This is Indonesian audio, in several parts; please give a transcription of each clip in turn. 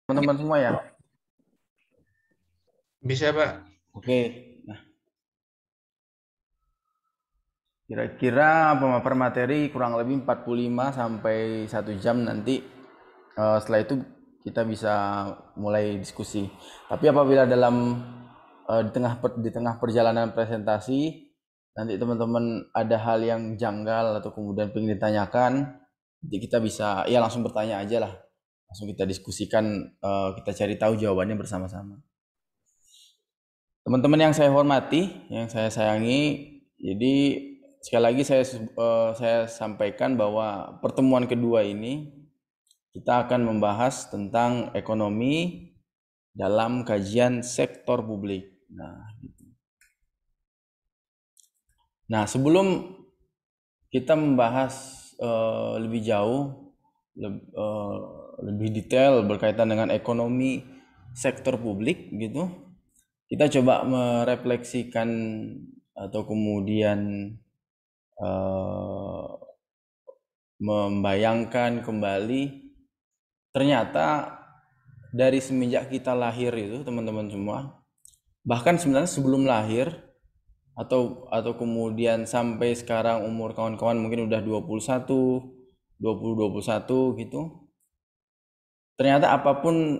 Teman-teman semua ya. Bisa, Pak. Oke. Nah, kira-kira pemaparan materi kurang lebih 45 sampai 1 jam nanti. Setelah itu kita bisa mulai diskusi. Tapi apabila di tengah perjalanan presentasi nanti teman-teman ada hal yang janggal atau kemudian ingin ditanyakan, nanti kita bisa ya langsung bertanya aja lah. Langsung kita diskusikan, kita cari tahu jawabannya bersama-sama. Teman-teman yang saya hormati, yang saya sayangi, jadi sekali lagi saya sampaikan bahwa pertemuan kedua ini kita akan membahas tentang ekonomi dalam kajian sektor publik. Sebelum kita membahas lebih jauh, eh, lebih detail berkaitan dengan ekonomi sektor publik gitu, kita coba merefleksikan atau kemudian eh, membayangkan kembali, ternyata dari semenjak kita lahir itu teman-teman semua, bahkan sebenarnya sebelum lahir atau kemudian sampai sekarang umur kawan-kawan mungkin udah 21 gitu, ternyata apapun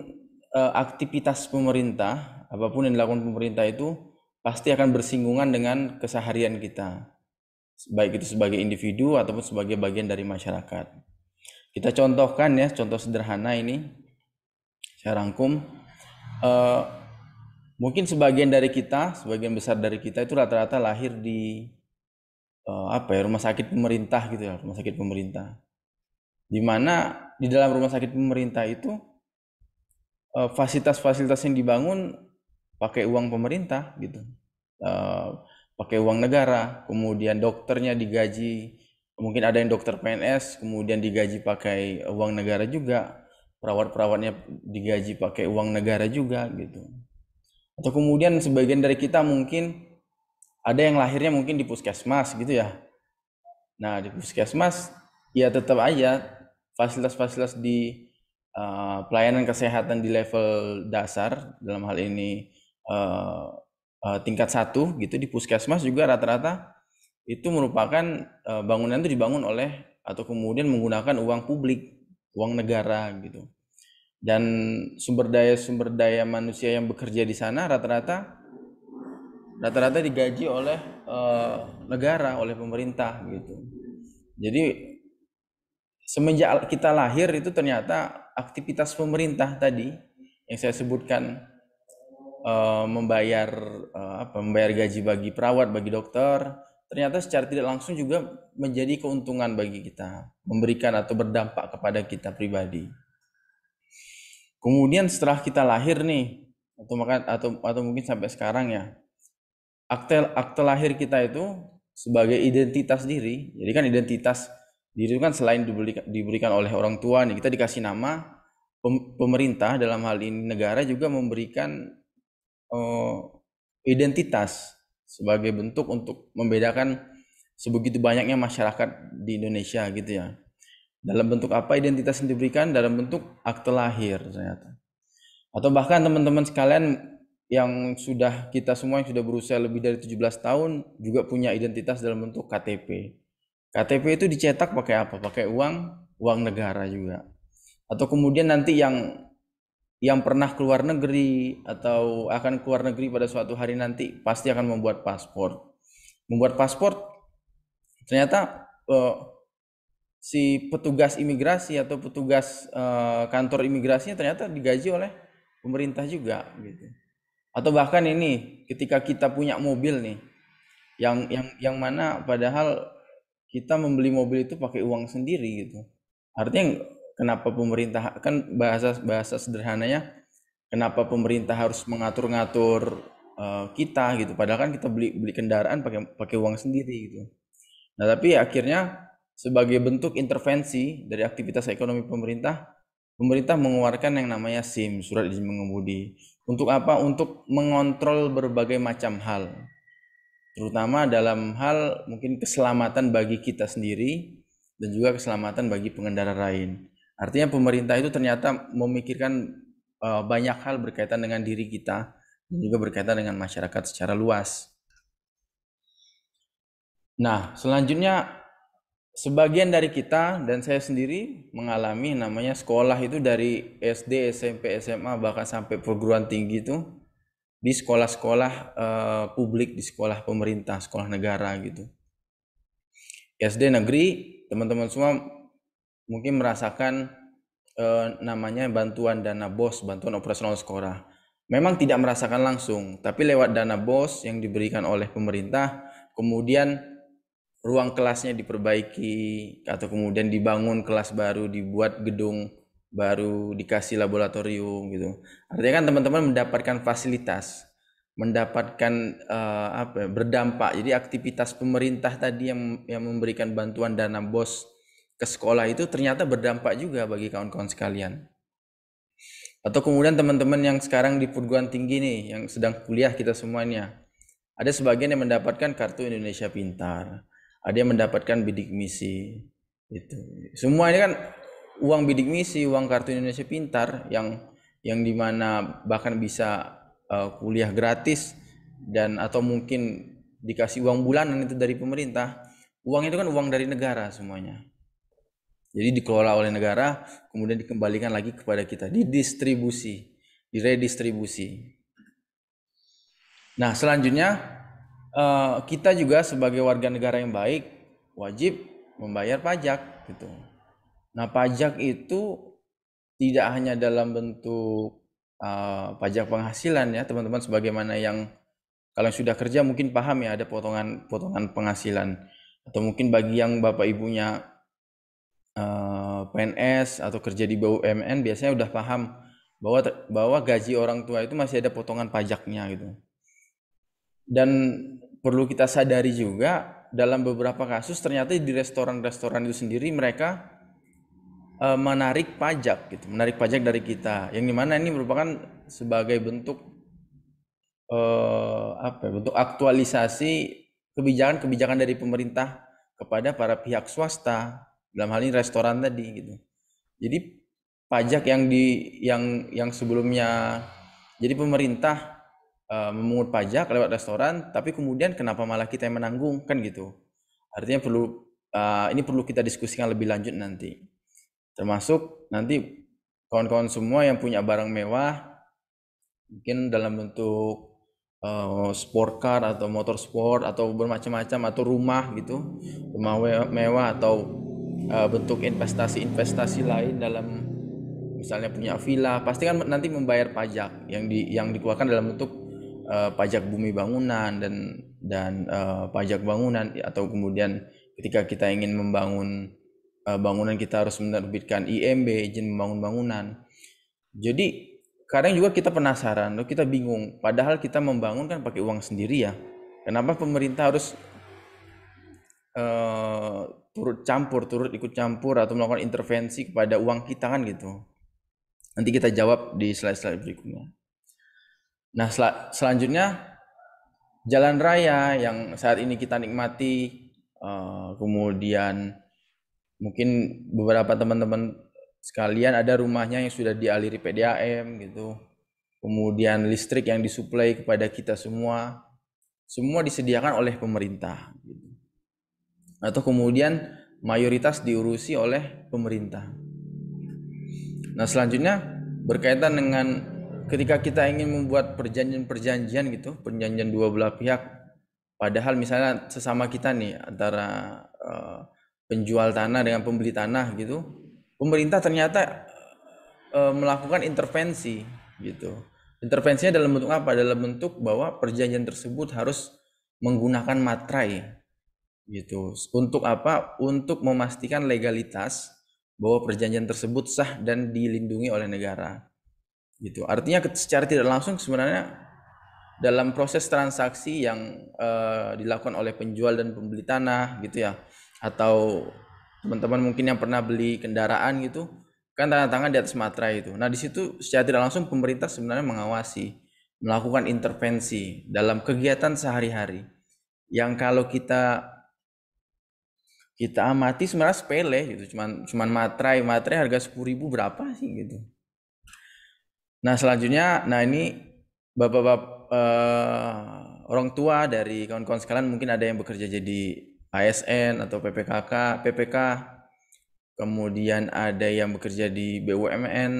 aktivitas pemerintah, apapun yang dilakukan pemerintah itu pasti akan bersinggungan dengan keseharian kita, baik itu sebagai individu ataupun sebagai bagian dari masyarakat. Kita contohkan ya, contoh sederhana ini saya rangkum. Eh, Mungkin sebagian besar dari kita itu rata-rata lahir di rumah sakit pemerintah gitu ya, rumah sakit pemerintah. Di mana di dalam rumah sakit pemerintah itu fasilitas-fasilitas yang dibangun pakai uang pemerintah gitu. Eh, Pakai uang negara, kemudian dokternya digaji, mungkin ada yang dokter PNS kemudian digaji pakai uang negara juga, perawat-perawatnya digaji pakai uang negara juga gitu. Atau kemudian sebagian dari kita mungkin ada yang lahirnya mungkin di puskesmas gitu ya. Nah, di puskesmas ya tetap aja fasilitas-fasilitas di pelayanan kesehatan di level dasar, dalam hal ini eh, tingkat satu gitu, di puskesmas juga rata-rata itu merupakan bangunan itu dibangun oleh atau kemudian menggunakan uang publik, uang negara gitu. Dan sumber daya manusia yang bekerja di sana rata-rata digaji oleh negara, oleh pemerintah gitu. Jadi semenjak kita lahir itu ternyata aktivitas pemerintah tadi yang saya sebutkan, membayar gaji bagi perawat, bagi dokter, ternyata secara tidak langsung juga menjadi keuntungan bagi kita, memberikan atau berdampak kepada kita pribadi. Kemudian setelah kita lahir nih, atau mungkin sampai sekarang ya, akte akte lahir kita itu sebagai identitas diri. Jadi kan identitas diri itu kan selain diberikan oleh orang tua nih, kita dikasih nama. Pemerintah dalam hal ini negara juga memberikan eh, identitas sebagai bentuk untuk membedakan sebegitu banyaknya masyarakat di Indonesia gitu ya. Dalam bentuk apa identitas yang diberikan? Dalam bentuk akte lahir ternyata. Atau bahkan teman-teman sekalian yang sudah, kita semua yang sudah berusia lebih dari 17 tahun juga punya identitas dalam bentuk KTP. KTP itu dicetak pakai apa? Pakai uang negara juga. Atau kemudian nanti yang pernah keluar negeri atau akan keluar negeri pada suatu hari nanti pasti akan membuat paspor. Membuat paspor ternyata si petugas imigrasi atau petugas kantor imigrasinya ternyata digaji oleh pemerintah juga gitu. Atau bahkan ini ketika kita punya mobil nih, yang mana padahal kita membeli mobil itu pakai uang sendiri gitu. Artinya kenapa pemerintah, kan bahasa bahasa sederhananya, kenapa pemerintah harus mengatur-ngatur kita gitu, padahal kan kita beli beli kendaraan pakai pakai uang sendiri gitu. Nah, tapi akhirnya sebagai bentuk intervensi dari aktivitas ekonomi pemerintah, pemerintah mengeluarkan yang namanya SIM, surat izin mengemudi. Untuk apa? Untuk mengontrol berbagai macam hal, terutama dalam hal mungkin keselamatan bagi kita sendiri dan juga keselamatan bagi pengendara lain. Artinya pemerintah itu ternyata memikirkan banyak hal berkaitan dengan diri kita dan juga berkaitan dengan masyarakat secara luas. Nah, selanjutnya sebagian dari kita dan saya sendiri mengalami namanya sekolah itu dari SD, SMP, SMA bahkan sampai perguruan tinggi itu di sekolah-sekolah publik, di sekolah pemerintah, sekolah negara gitu. SD negeri, teman-teman semua mungkin merasakan namanya bantuan dana BOS, bantuan operasional sekolah. Memang tidak merasakan langsung, tapi lewat dana BOS yang diberikan oleh pemerintah, kemudian ruang kelasnya diperbaiki atau kemudian dibangun kelas baru, dibuat gedung baru, dikasih laboratorium gitu. Artinya kan teman-teman mendapatkan fasilitas, mendapatkan apa ya, berdampak. Jadi aktivitas pemerintah tadi yang memberikan bantuan dana BOS ke sekolah itu ternyata berdampak juga bagi kawan-kawan sekalian. Atau kemudian teman-teman yang sekarang di perguruan tinggi nih, yang sedang kuliah kita semuanya, ada sebagian yang mendapatkan kartu Indonesia Pintar, ada yang mendapatkan bidik misi. Itu. Semua ini kan uang bidik misi, uang kartu Indonesia Pintar yang dimana bahkan bisa kuliah gratis dan atau mungkin dikasih uang bulanan itu dari pemerintah. Uang itu kan uang dari negara semuanya. Jadi dikelola oleh negara, kemudian dikembalikan lagi kepada kita, didistribusi, diredistribusi. Nah, selanjutnya kita juga sebagai warga negara yang baik wajib membayar pajak gitu. Nah, pajak itu tidak hanya dalam bentuk pajak penghasilan ya, teman-teman, sebagaimana yang kalau sudah kerja mungkin paham ya, ada potongan penghasilan, atau mungkin bagi yang bapak ibunya PNS atau kerja di BUMN biasanya udah paham bahwa gaji orang tua itu masih ada potongan pajaknya gitu. Dan perlu kita sadari juga dalam beberapa kasus ternyata di restoran-restoran itu sendiri mereka menarik pajak gitu, menarik pajak dari kita. Yang dimana ini merupakan sebagai bentuk apa ya, bentuk aktualisasi kebijakan-kebijakan dari pemerintah kepada para pihak swasta, dalam hal ini restoran tadi gitu. Jadi pajak yang sebelumnya, jadi pemerintah memungut pajak lewat restoran, tapi kemudian kenapa malah kita yang menanggung kan gitu. Artinya ini perlu kita diskusikan lebih lanjut nanti. Termasuk nanti kawan-kawan semua yang punya barang mewah, mungkin dalam bentuk sport car atau motor sport atau bermacam-macam, atau rumah gitu, rumah mewah, atau bentuk investasi-investasi lain dalam misalnya punya villa, pasti kan nanti membayar pajak yang dikeluarkan dalam bentuk pajak bumi bangunan dan pajak bangunan, atau kemudian ketika kita ingin membangun bangunan kita harus menerbitkan IMB, izin membangun bangunan. Jadi kadang juga kita penasaran, loh, kita bingung, padahal kita membangun kan pakai uang sendiri ya. Kenapa pemerintah harus eh, turut ikut campur atau melakukan intervensi kepada uang kita kan gitu. Nanti kita jawab di slide-slide berikutnya. Nah, selanjutnya jalan raya yang saat ini kita nikmati, kemudian mungkin beberapa teman-teman sekalian ada rumahnya yang sudah dialiri PDAM gitu. Kemudian listrik yang disuplai kepada kita semua disediakan oleh pemerintah gitu. Atau kemudian mayoritas diurusi oleh pemerintah. Nah, selanjutnya berkaitan dengan ketika kita ingin membuat perjanjian-perjanjian gitu, perjanjian dua belah pihak, padahal misalnya sesama kita nih antara penjual tanah dengan pembeli tanah gitu, pemerintah ternyata melakukan intervensi gitu. Intervensinya dalam bentuk apa? Dalam bentuk bahwa perjanjian tersebut harus menggunakan materai gitu. Untuk apa? Untuk memastikan legalitas bahwa perjanjian tersebut sah dan dilindungi oleh negara. Gitu. Artinya secara tidak langsung sebenarnya dalam proses transaksi yang dilakukan oleh penjual dan pembeli tanah gitu ya, atau teman-teman mungkin yang pernah beli kendaraan gitu kan, tanda tangan di atas materai itu. Nah, di situ secara tidak langsung pemerintah sebenarnya mengawasi, melakukan intervensi dalam kegiatan sehari-hari yang kalau kita amati sebenarnya sepele gitu, cuman materai harga 10.000 berapa sih gitu. Nah, selanjutnya, nah ini bapak-bapak orang tua dari kawan-kawan sekalian mungkin ada yang bekerja jadi ASN atau PPK, kemudian ada yang bekerja di BUMN,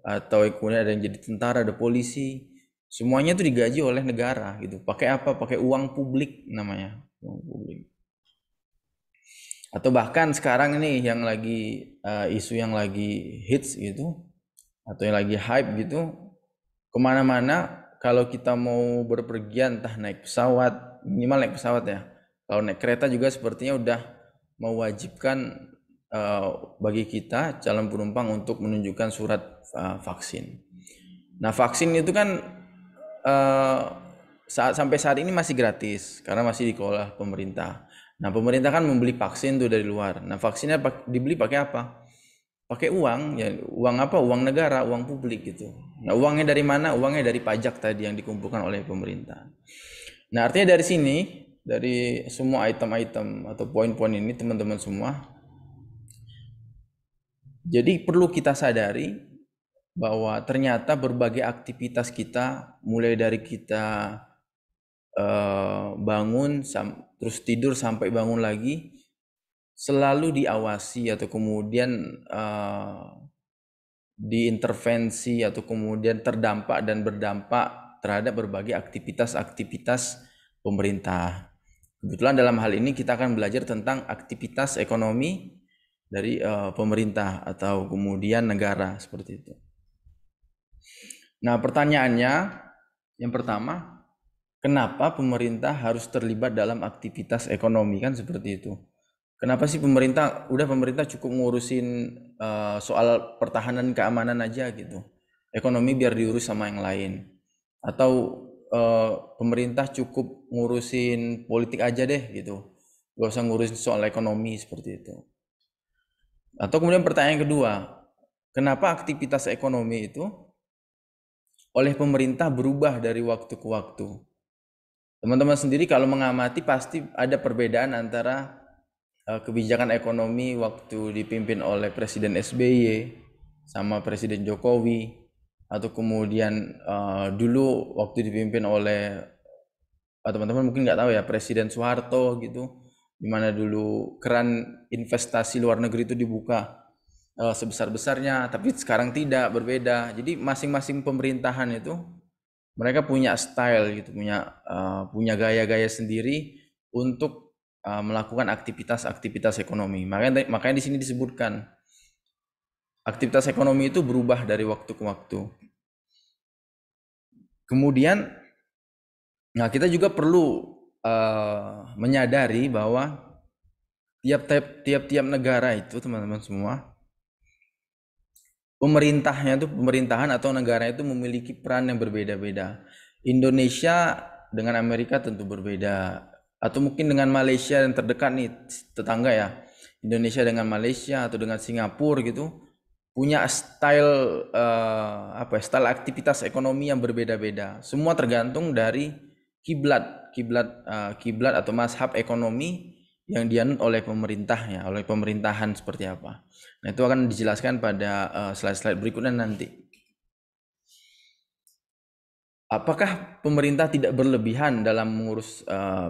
atau kemudian ada yang jadi tentara, ada polisi. Semuanya itu digaji oleh negara gitu. Pakai apa? Pakai uang publik namanya, uang publik. Atau bahkan sekarang ini yang lagi isu yang lagi hits gitu, atau yang lagi hype gitu, kemana-mana kalau kita mau berpergian entah naik pesawat, minimal naik pesawat ya, kalau naik kereta juga sepertinya udah mewajibkan bagi kita calon penumpang untuk menunjukkan surat vaksin. Nah, vaksin itu kan eh, sampai saat ini masih gratis karena masih dikelola pemerintah. Nah, pemerintah kan membeli vaksin tuh dari luar. Nah, vaksinnya dibeli pakai apa? Pakai uang, ya uang apa? Uang negara, uang publik gitu. Nah, uangnya dari mana? Uangnya dari pajak tadi yang dikumpulkan oleh pemerintah. Nah, artinya dari sini, dari semua item-item atau poin-poin ini teman-teman semua, jadi perlu kita sadari bahwa ternyata berbagai aktivitas kita, mulai dari kita bangun, terus tidur sampai bangun lagi, selalu diawasi atau kemudian diintervensi atau kemudian terdampak dan berdampak terhadap berbagai aktivitas-aktivitas pemerintah. Kebetulan dalam hal ini kita akan belajar tentang aktivitas ekonomi dari pemerintah atau kemudian negara seperti itu. Nah, pertanyaannya yang pertama, kenapa pemerintah harus terlibat dalam aktivitas ekonomi, kan seperti itu. Kenapa sih pemerintah cukup ngurusin soal pertahanan keamanan aja gitu. Ekonomi biar diurus sama yang lain. Atau pemerintah cukup ngurusin politik aja deh gitu. Gak usah ngurusin soal ekonomi seperti itu. Atau kemudian pertanyaan kedua, kenapa aktivitas ekonomi itu oleh pemerintah berubah dari waktu ke waktu? Teman-teman sendiri kalau mengamati pasti ada perbedaan antara kebijakan ekonomi waktu dipimpin oleh Presiden SBY sama Presiden Jokowi, atau kemudian dulu waktu dipimpin oleh teman-teman mungkin nggak tahu ya, Presiden Soeharto gitu, dimana dulu keran investasi luar negeri itu dibuka sebesar-besarnya, tapi sekarang tidak, berbeda. Jadi masing-masing pemerintahan itu mereka punya style gitu, punya gaya-gaya sendiri untuk melakukan aktivitas-aktivitas ekonomi. Makanya di sini disebutkan aktivitas ekonomi itu berubah dari waktu ke waktu. Kemudian, nah kita juga perlu menyadari bahwa tiap-tiap negara itu teman-teman semua, pemerintahan atau negara itu memiliki peran yang berbeda-beda. Indonesia dengan Amerika tentu berbeda, atau mungkin dengan Malaysia yang terdekat nih, tetangga ya. Indonesia dengan Malaysia atau dengan Singapura gitu punya style aktivitas ekonomi yang berbeda-beda. Semua tergantung dari kiblat atau mazhab ekonomi yang dianut oleh pemerintahnya, oleh pemerintahan seperti apa. Nah, itu akan dijelaskan pada slide-slide berikutnya nanti. Apakah pemerintah tidak berlebihan dalam mengurus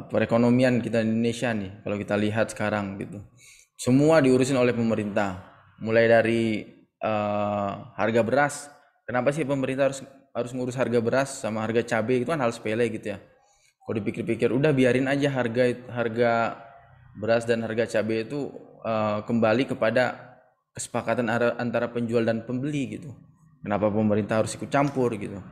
perekonomian kita di Indonesia nih? Kalau kita lihat sekarang gitu, semua diurusin oleh pemerintah. Mulai dari harga beras. Kenapa sih pemerintah harus ngurus harga beras sama harga cabai? Itu kan hal sepele gitu ya. Kalau dipikir-pikir, udah biarin aja harga beras dan harga cabai itu kembali kepada kesepakatan antara penjual dan pembeli gitu. Kenapa pemerintah harus ikut campur gitu?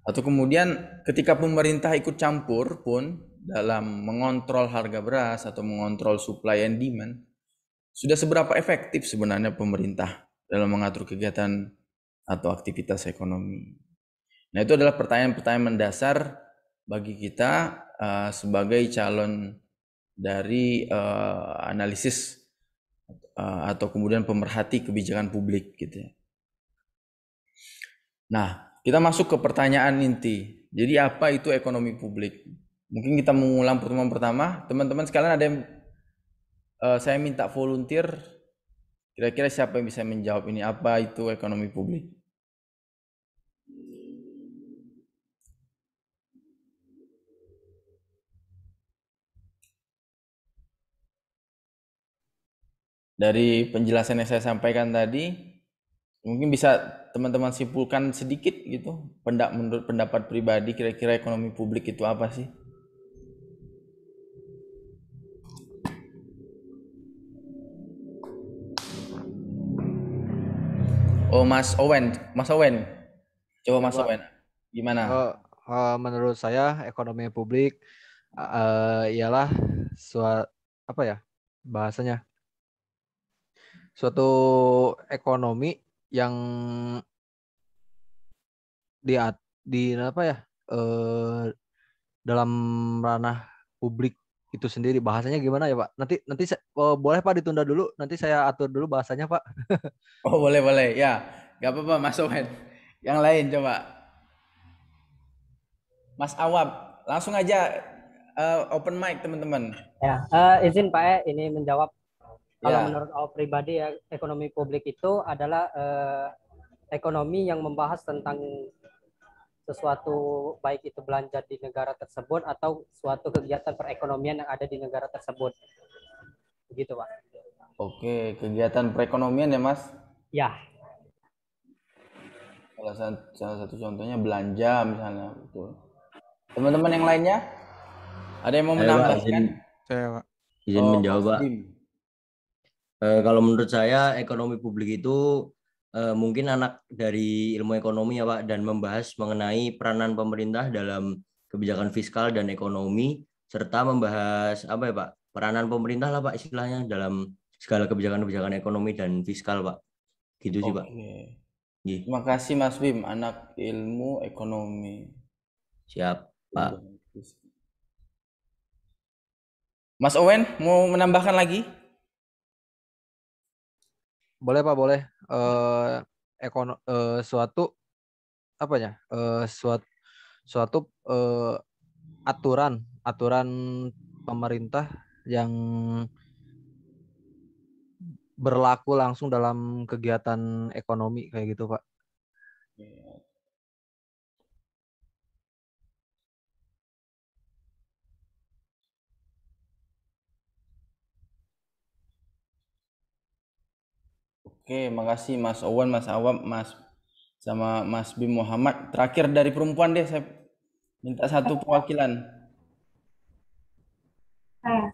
Atau kemudian ketika pemerintah ikut campur pun dalam mengontrol harga beras atau mengontrol supply and demand, sudah seberapa efektif sebenarnya pemerintah dalam mengatur kegiatan atau aktivitas ekonomi? Nah, itu adalah pertanyaan-pertanyaan mendasar bagi kita sebagai calon dari analisis atau kemudian pemerhati kebijakan publik gitu ya. Nah, kita masuk ke pertanyaan inti. Jadi apa itu ekonomi publik? Mungkin kita mengulang pertemuan pertama. Teman-teman sekalian ada yang saya minta volunteer. Kira-kira siapa yang bisa menjawab ini? Apa itu ekonomi publik? Dari penjelasan yang saya sampaikan tadi, mungkin bisa teman-teman simpulkan sedikit gitu, menurut pendapat pribadi kira-kira ekonomi publik itu apa sih? Oh, Mas Owen, coba Ya Mas Pak, Owen, gimana? Eh, menurut saya ekonomi publik ialah suatu apa ya bahasanya suatu ekonomi yang di apa ya eh, dalam ranah publik itu sendiri bahasanya gimana ya Pak? Nanti nanti boleh Pak ditunda dulu, nanti saya atur dulu bahasanya Pak. Oh, boleh boleh ya, nggak apa-apa Mas Owen. Yang lain coba, Mas Awab, langsung aja open mic teman-teman. Ya, izin Pak ini menjawab. Kalau Ya, menurut aku pribadi ya, ekonomi publik itu adalah ekonomi yang membahas tentang sesuatu baik itu belanja di negara tersebut atau suatu kegiatan perekonomian yang ada di negara tersebut. Begitu, Pak. oke, kegiatan perekonomian ya Mas. Ya, Salah satu contohnya belanja misalnya, betul. Teman-teman yang lainnya, ada yang mau Pak, izin menambahkan? Saya, Pak. izin Oh, menjawab, Mas Pak. Bim. Kalau menurut saya ekonomi publik itu mungkin anak dari ilmu ekonomi ya, Pak, dan membahas mengenai peranan pemerintah dalam kebijakan fiskal dan ekonomi serta membahas apa ya, Pak? Peranan pemerintah lah, Pak, istilahnya dalam segala kebijakan-kebijakan ekonomi dan fiskal, Pak. Gitu sih, Pak. Oke. Iya, Terima kasih Mas Bim, anak ilmu ekonomi. siap, Pak. Mas Owen mau menambahkan lagi? Boleh Pak, boleh. Suatu apa ya? Suatu aturan aturan pemerintah yang berlaku langsung dalam kegiatan ekonomi kayak gitu Pak. Oke, makasih Mas Owen, Mas Awam, Mas sama Mas Bim Muhammad. Terakhir dari perempuan deh, saya minta satu perwakilan. Saya,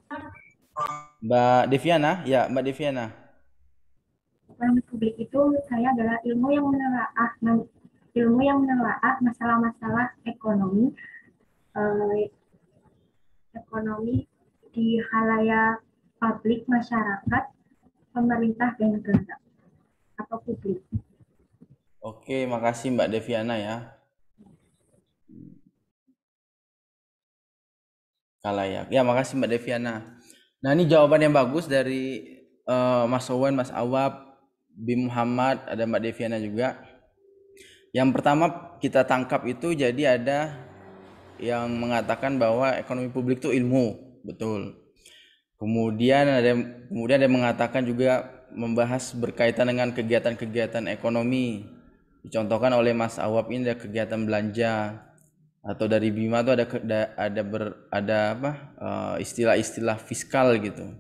Mbak Deviana, ya Mbak Deviana. ekonomi publik itu saya adalah ilmu yang menelaah masalah-masalah eh, ekonomi di halayak publik masyarakat, pemerintah dan negara atau publik. Oke, makasih Mbak Deviana ya. Kalayak. Ya, makasih Mbak Deviana. Nah, ini jawaban yang bagus dari Mas Owen, Mas Awab, Bim Muhammad, ada Mbak Deviana juga. Yang pertama kita tangkap itu jadi ada yang mengatakan bahwa ekonomi publik itu ilmu, betul. Kemudian ada yang mengatakan juga membahas berkaitan dengan kegiatan-kegiatan ekonomi. Dicontohkan oleh Mas Awab ini ada kegiatan belanja, atau dari Bima tuh ada apa istilah-istilah fiskal gitu.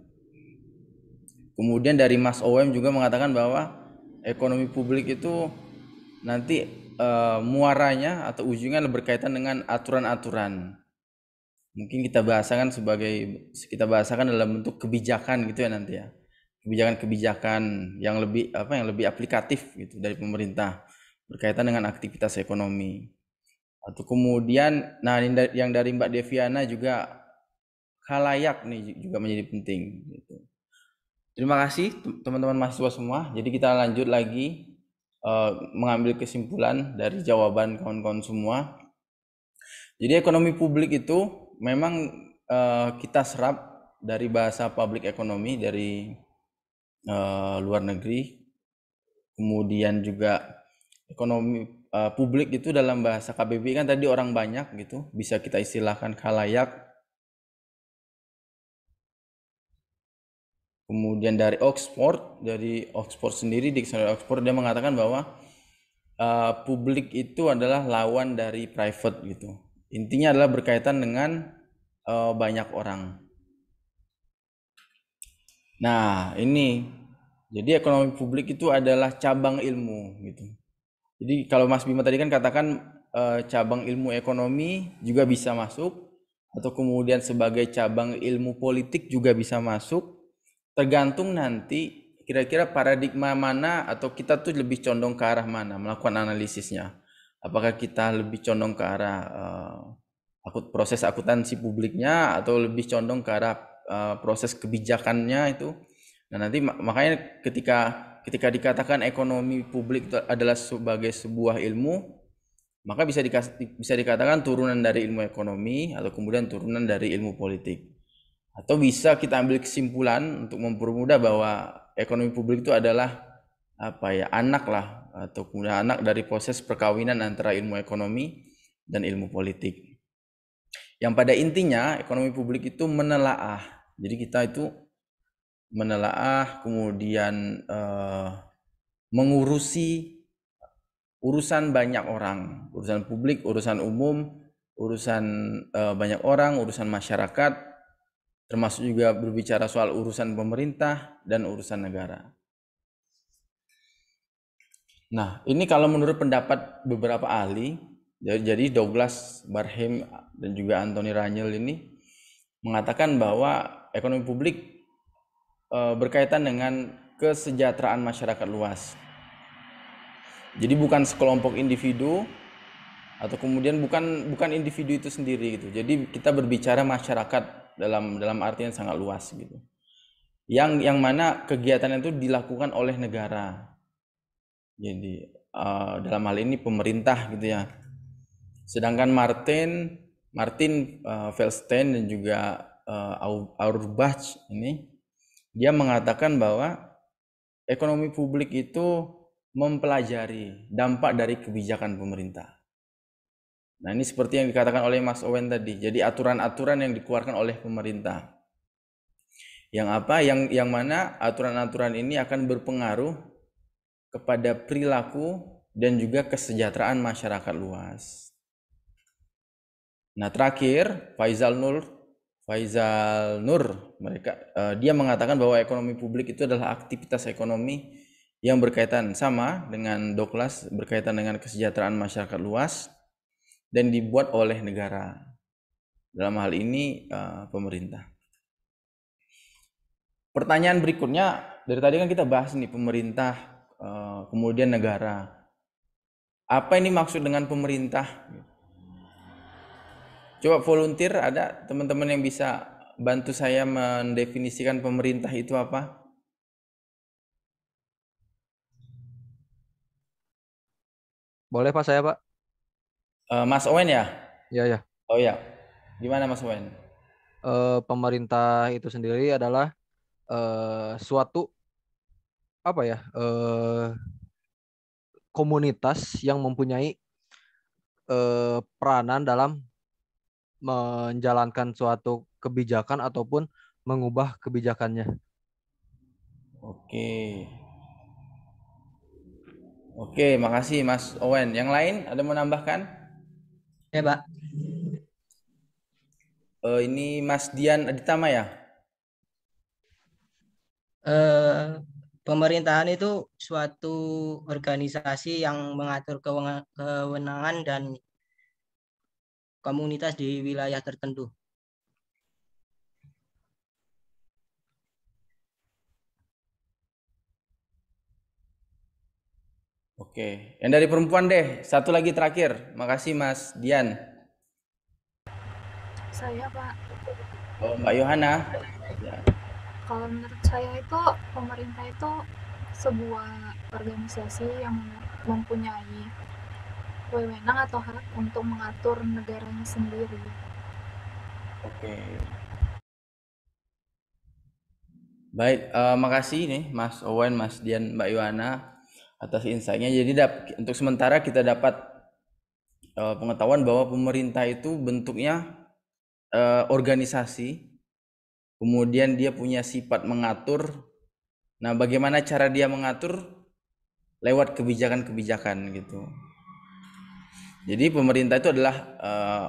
Kemudian dari Mas OM juga mengatakan bahwa ekonomi publik itu nanti muaranya atau ujungnya berkaitan dengan aturan-aturan. Mungkin kita bahasakan dalam bentuk kebijakan gitu ya nanti ya. Kebijakan-kebijakan yang lebih aplikatif gitu dari pemerintah berkaitan dengan aktivitas ekonomi. Atau kemudian, nah yang dari Mbak Deviana juga khalayak nih juga menjadi penting. Gitu. Terima kasih teman-teman mahasiswa semua. Jadi kita lanjut lagi mengambil kesimpulan dari jawaban kawan-kawan semua. Jadi ekonomi publik itu memang kita serap dari bahasa public economy dari luar negeri. Kemudian juga ekonomi publik itu dalam bahasa KBBI kan tadi orang banyak gitu, bisa kita istilahkan khalayak. Kemudian dari Oxford sendiri, diksionari Oxford dia mengatakan bahwa publik itu adalah lawan dari private gitu. Intinya adalah berkaitan dengan banyak orang. Nah, ini Jadi ekonomi publik itu adalah cabang ilmu gitu. Jadi kalau Mas Bima tadi kan katakan cabang ilmu ekonomi juga bisa masuk, atau kemudian sebagai cabang ilmu politik juga bisa masuk, tergantung nanti kira-kira paradigma mana atau kita tuh lebih condong ke arah mana melakukan analisisnya. Apakah kita lebih condong ke arah proses akuntansi publiknya atau lebih condong ke arah proses kebijakannya itu. Nah, nanti makanya ketika dikatakan ekonomi publik itu adalah sebagai sebuah ilmu, maka bisa dikatakan turunan dari ilmu ekonomi atau kemudian turunan dari ilmu politik. Atau bisa kita ambil kesimpulan untuk mempermudah bahwa ekonomi publik itu adalah anak lah, atau kemudian anak dari proses perkawinan antara ilmu ekonomi dan ilmu politik. Yang pada intinya ekonomi publik itu menelaah. Jadi kita itu menelaah, kemudian mengurusi urusan banyak orang, urusan publik, urusan umum, urusan banyak orang, urusan masyarakat, termasuk juga berbicara soal urusan pemerintah dan urusan negara. Nah, ini kalau menurut pendapat beberapa ahli, jadi Douglas Barham dan juga Anthony Raniel ini mengatakan bahwa ekonomi publik berkaitan dengan kesejahteraan masyarakat luas. Jadi bukan sekelompok individu atau kemudian bukan individu itu sendiri gitu. Jadi kita berbicara masyarakat dalam arti yang sangat luas gitu. Yang mana kegiatan itu dilakukan oleh negara. Jadi dalam hal ini pemerintah gitu ya. Sedangkan Martin Feldstein dan juga Auerbach ini dia mengatakan bahwa ekonomi publik itu mempelajari dampak dari kebijakan pemerintah. Nah, ini seperti yang dikatakan oleh Mas Owen tadi. Jadi aturan-aturan yang dikeluarkan oleh pemerintah. Yang mana aturan-aturan ini akan berpengaruh kepada perilaku dan juga kesejahteraan masyarakat luas. Nah, terakhir Faisal Nur dia mengatakan bahwa ekonomi publik itu adalah aktivitas ekonomi yang berkaitan sama dengan Douglas, berkaitan dengan kesejahteraan masyarakat luas dan dibuat oleh negara. Dalam hal ini pemerintah. Pertanyaan berikutnya, dari tadi kan kita bahas nih pemerintah, kemudian negara. Apa ini maksud dengan pemerintah? Coba volunteer, ada teman-teman yang bisa bantu saya mendefinisikan pemerintah itu apa? Boleh Pak saya Pak? Mas Owen ya? Iya ya. Oh ya, gimana Mas Owen? Pemerintah itu sendiri adalah suatu komunitas yang mempunyai peranan dalam menjalankan suatu kebijakan ataupun mengubah kebijakannya. Oke, makasih Mas Owen. Yang lain ada mau nambahkan? Ya, Pak. Ini Mas Dian Aditama ya? Pemerintahan itu suatu organisasi yang mengatur kewenangan dan komunitas di wilayah tertentu. Oke, yang dari perempuan deh. Satu lagi terakhir. Makasih Mas Dian. Saya, Pak. Oh, Mbak Yohana. Ya. Kalau menurut saya itu pemerintah itu sebuah organisasi yang mempunyai wewenang atau hak untuk mengatur negaranya sendiri. Oke. Baik, makasih nih Mas Owen, Mas Dian, Mbak Yohana atas insight-nya. Jadi untuk sementara kita dapat pengetahuan bahwa pemerintah itu bentuknya organisasi. Kemudian dia punya sifat mengatur. Nah, bagaimana cara dia mengatur? Lewat kebijakan-kebijakan gitu. Jadi pemerintah itu adalah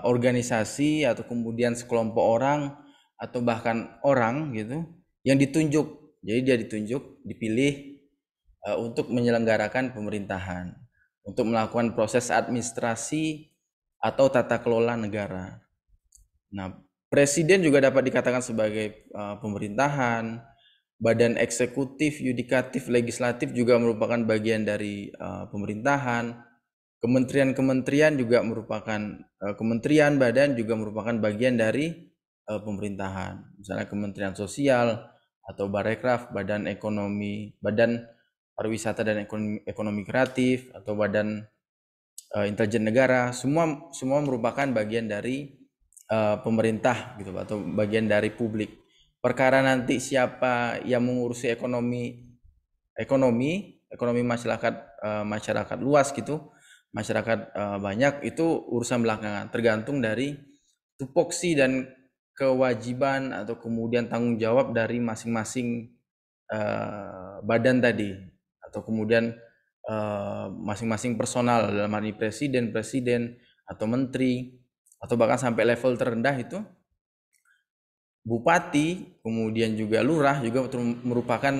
organisasi atau kemudian sekelompok orang atau bahkan orang gitu yang ditunjuk. Jadi dia ditunjuk, dipilih untuk menyelenggarakan pemerintahan, untuk melakukan proses administrasi atau tata kelola negara. Nah, presiden juga dapat dikatakan sebagai pemerintahan, badan eksekutif, yudikatif, legislatif juga merupakan bagian dari pemerintahan. Kementerian-kementerian juga merupakan kementerian, badan juga merupakan bagian dari pemerintahan. Misalnya Kementerian Sosial atau Barekraf, Badan Ekonomi, Badan Pariwisata dan Ekonomi Kreatif atau Badan Intelijen Negara, semua merupakan bagian dari pemerintah gitu atau bagian dari publik. Perkara nanti siapa yang mengurusi ekonomi masyarakat luas gitu, masyarakat banyak, itu urusan belakangan, tergantung dari tupoksi dan kewajiban atau kemudian tanggung jawab dari masing-masing badan tadi, atau kemudian masing-masing personal, dalam hal ini presiden atau menteri, atau bahkan sampai level terendah itu bupati, kemudian juga lurah juga merupakan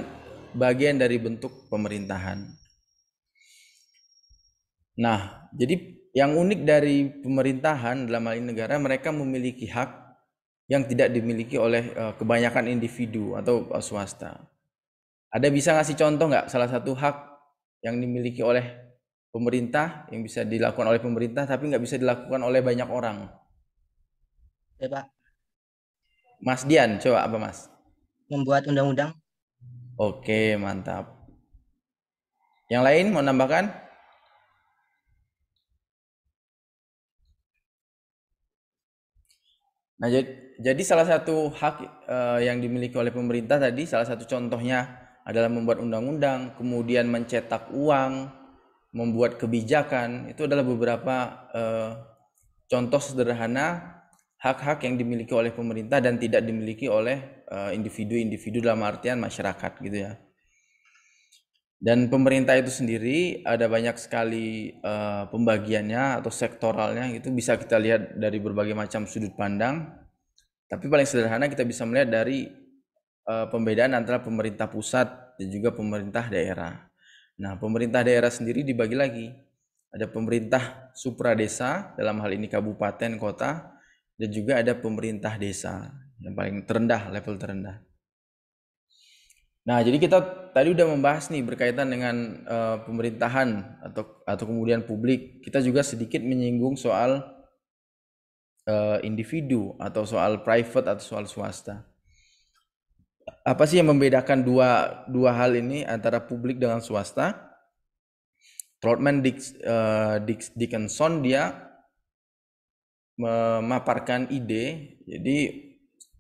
bagian dari bentuk pemerintahan. Nah, jadi yang unik dari pemerintahan dalam hal ini negara, mereka memiliki hak yang tidak dimiliki oleh kebanyakan individu atau swasta. Ada bisa ngasih contoh nggak salah satu hak yang dimiliki oleh pemerintah, yang bisa dilakukan oleh pemerintah tapi nggak bisa dilakukan oleh banyak orang? Ya, Pak. Mas Dian, coba apa Mas? Membuat undang-undang. Oke, mantap. Yang lain mau nambahkan? Nah, jadi salah satu hak yang dimiliki oleh pemerintah tadi, salah satu contohnya adalah membuat undang-undang, kemudian mencetak uang, membuat kebijakan. Itu adalah beberapa contoh sederhana hak-hak yang dimiliki oleh pemerintah dan tidak dimiliki oleh individu-individu dalam artian masyarakat gitu ya. Dan pemerintah itu sendiri ada banyak sekali pembagiannya atau sektoralnya, itu bisa kita lihat dari berbagai macam sudut pandang. Tapi paling sederhana kita bisa melihat dari pembedaan antara pemerintah pusat dan juga pemerintah daerah. Nah, pemerintah daerah sendiri dibagi lagi. Ada pemerintah supradesa, dalam hal ini kabupaten, kota, dan juga ada pemerintah desa yang paling terendah, level terendah. Nah, jadi kita tadi udah membahas nih berkaitan dengan pemerintahan atau kemudian publik. Kita juga sedikit menyinggung soal individu atau soal private atau soal swasta. Apa sih yang membedakan dua hal ini antara publik dengan swasta? Trotman Dickinson dia memaparkan ide. Jadi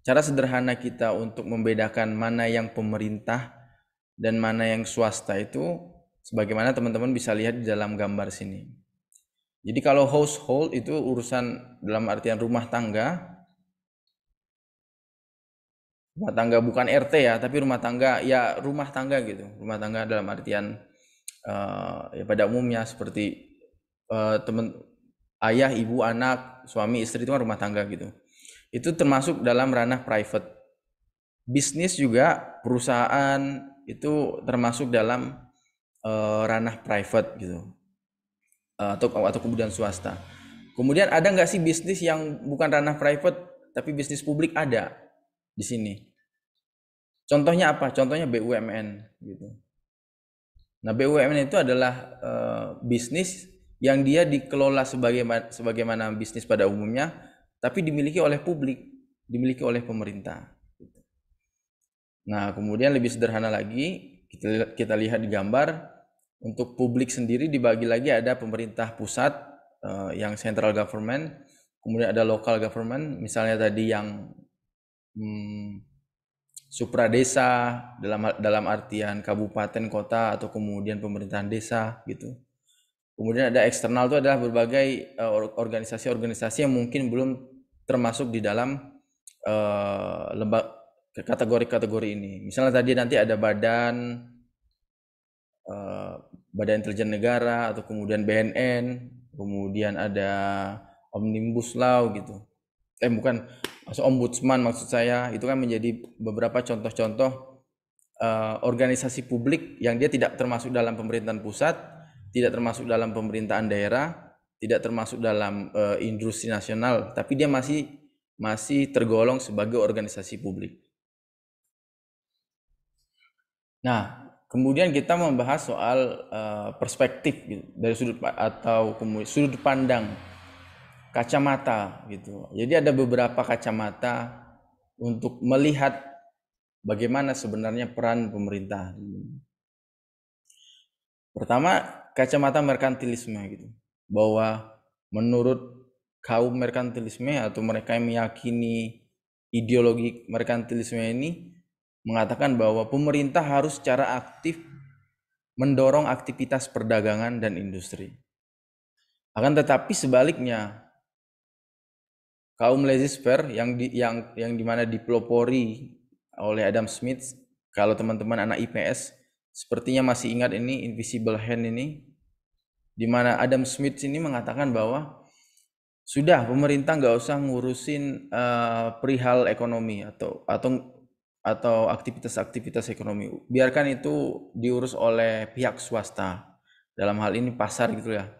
cara sederhana kita untuk membedakan mana yang pemerintah dan mana yang swasta itu sebagaimana teman-teman bisa lihat di dalam gambar sini. Jadi kalau household itu urusan dalam artian rumah tangga bukan RT ya, tapi rumah tangga gitu. Rumah tangga dalam artian ya pada umumnya seperti ayah, ibu, anak, suami, istri, itu kan rumah tangga gitu. Itu termasuk dalam ranah private. Bisnis juga, perusahaan itu termasuk dalam ranah private gitu, atau kemudian swasta. Kemudian ada nggak sih bisnis yang bukan ranah private tapi bisnis publik? Ada di sini. Contohnya apa? Contohnya BUMN gitu. Nah, BUMN itu adalah bisnis yang dia dikelola sebagaimana bisnis pada umumnya, tapi dimiliki oleh publik, dimiliki oleh pemerintah. Nah, kemudian lebih sederhana lagi, kita lihat di gambar, untuk publik sendiri dibagi lagi, ada pemerintah pusat yang central government, kemudian ada local government, misalnya tadi yang supradesa dalam artian kabupaten, kota, atau kemudian pemerintahan desa gitu. Kemudian ada eksternal, itu adalah berbagai organisasi-organisasi yang mungkin belum termasuk di dalam kategori-kategori ini. Misalnya tadi nanti ada badan intelijen negara, atau kemudian BNN, kemudian ada omnibus law gitu. Bukan, ombudsman maksud saya. Itu kan menjadi beberapa contoh-contoh organisasi publik yang dia tidak termasuk dalam pemerintahan pusat, tidak termasuk dalam pemerintahan daerah, tidak termasuk dalam industri nasional, tapi dia masih tergolong sebagai organisasi publik. Nah, kemudian kita membahas soal perspektif gitu, dari sudut pandang, kacamata gitu. Jadi ada beberapa kacamata untuk melihat bagaimana sebenarnya peran pemerintah. Pertama, kacamata merkantilisme gitu. Bahwa menurut kaum merkantilisme atau mereka yang meyakini ideologi merkantilisme ini mengatakan bahwa pemerintah harus secara aktif mendorong aktivitas perdagangan dan industri. Akan tetapi sebaliknya, kaum laissez-faire yang dimana dipelopori oleh Adam Smith, kalau teman-teman anak IPS sepertinya masih ingat ini invisible hand ini, dimana Adam Smith ini mengatakan bahwa sudah pemerintah nggak usah ngurusin perihal ekonomi atau aktivitas-aktivitas ekonomi, biarkan itu diurus oleh pihak swasta, dalam hal ini pasar gitu ya.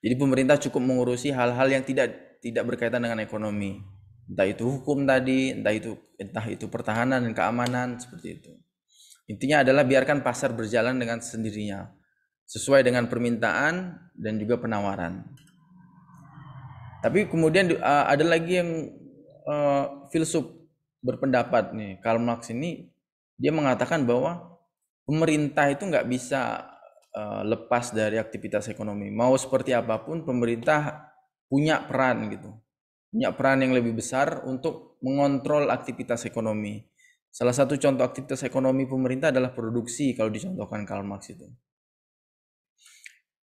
Jadi pemerintah cukup mengurusi hal-hal yang tidak berkaitan dengan ekonomi, entah itu hukum tadi, entah itu pertahanan dan keamanan, seperti itu. Intinya adalah biarkan pasar berjalan dengan sendirinya, sesuai dengan permintaan dan juga penawaran. Tapi kemudian ada lagi yang filsuf berpendapat nih, Karl Marx ini, dia mengatakan bahwa pemerintah itu nggak bisa lepas dari aktivitas ekonomi. Mau seperti apapun, pemerintah punya peran gitu, punya peran yang lebih besar untuk mengontrol aktivitas ekonomi. Salah satu contoh aktivitas ekonomi pemerintah adalah produksi, kalau dicontohkan Karl Marx itu.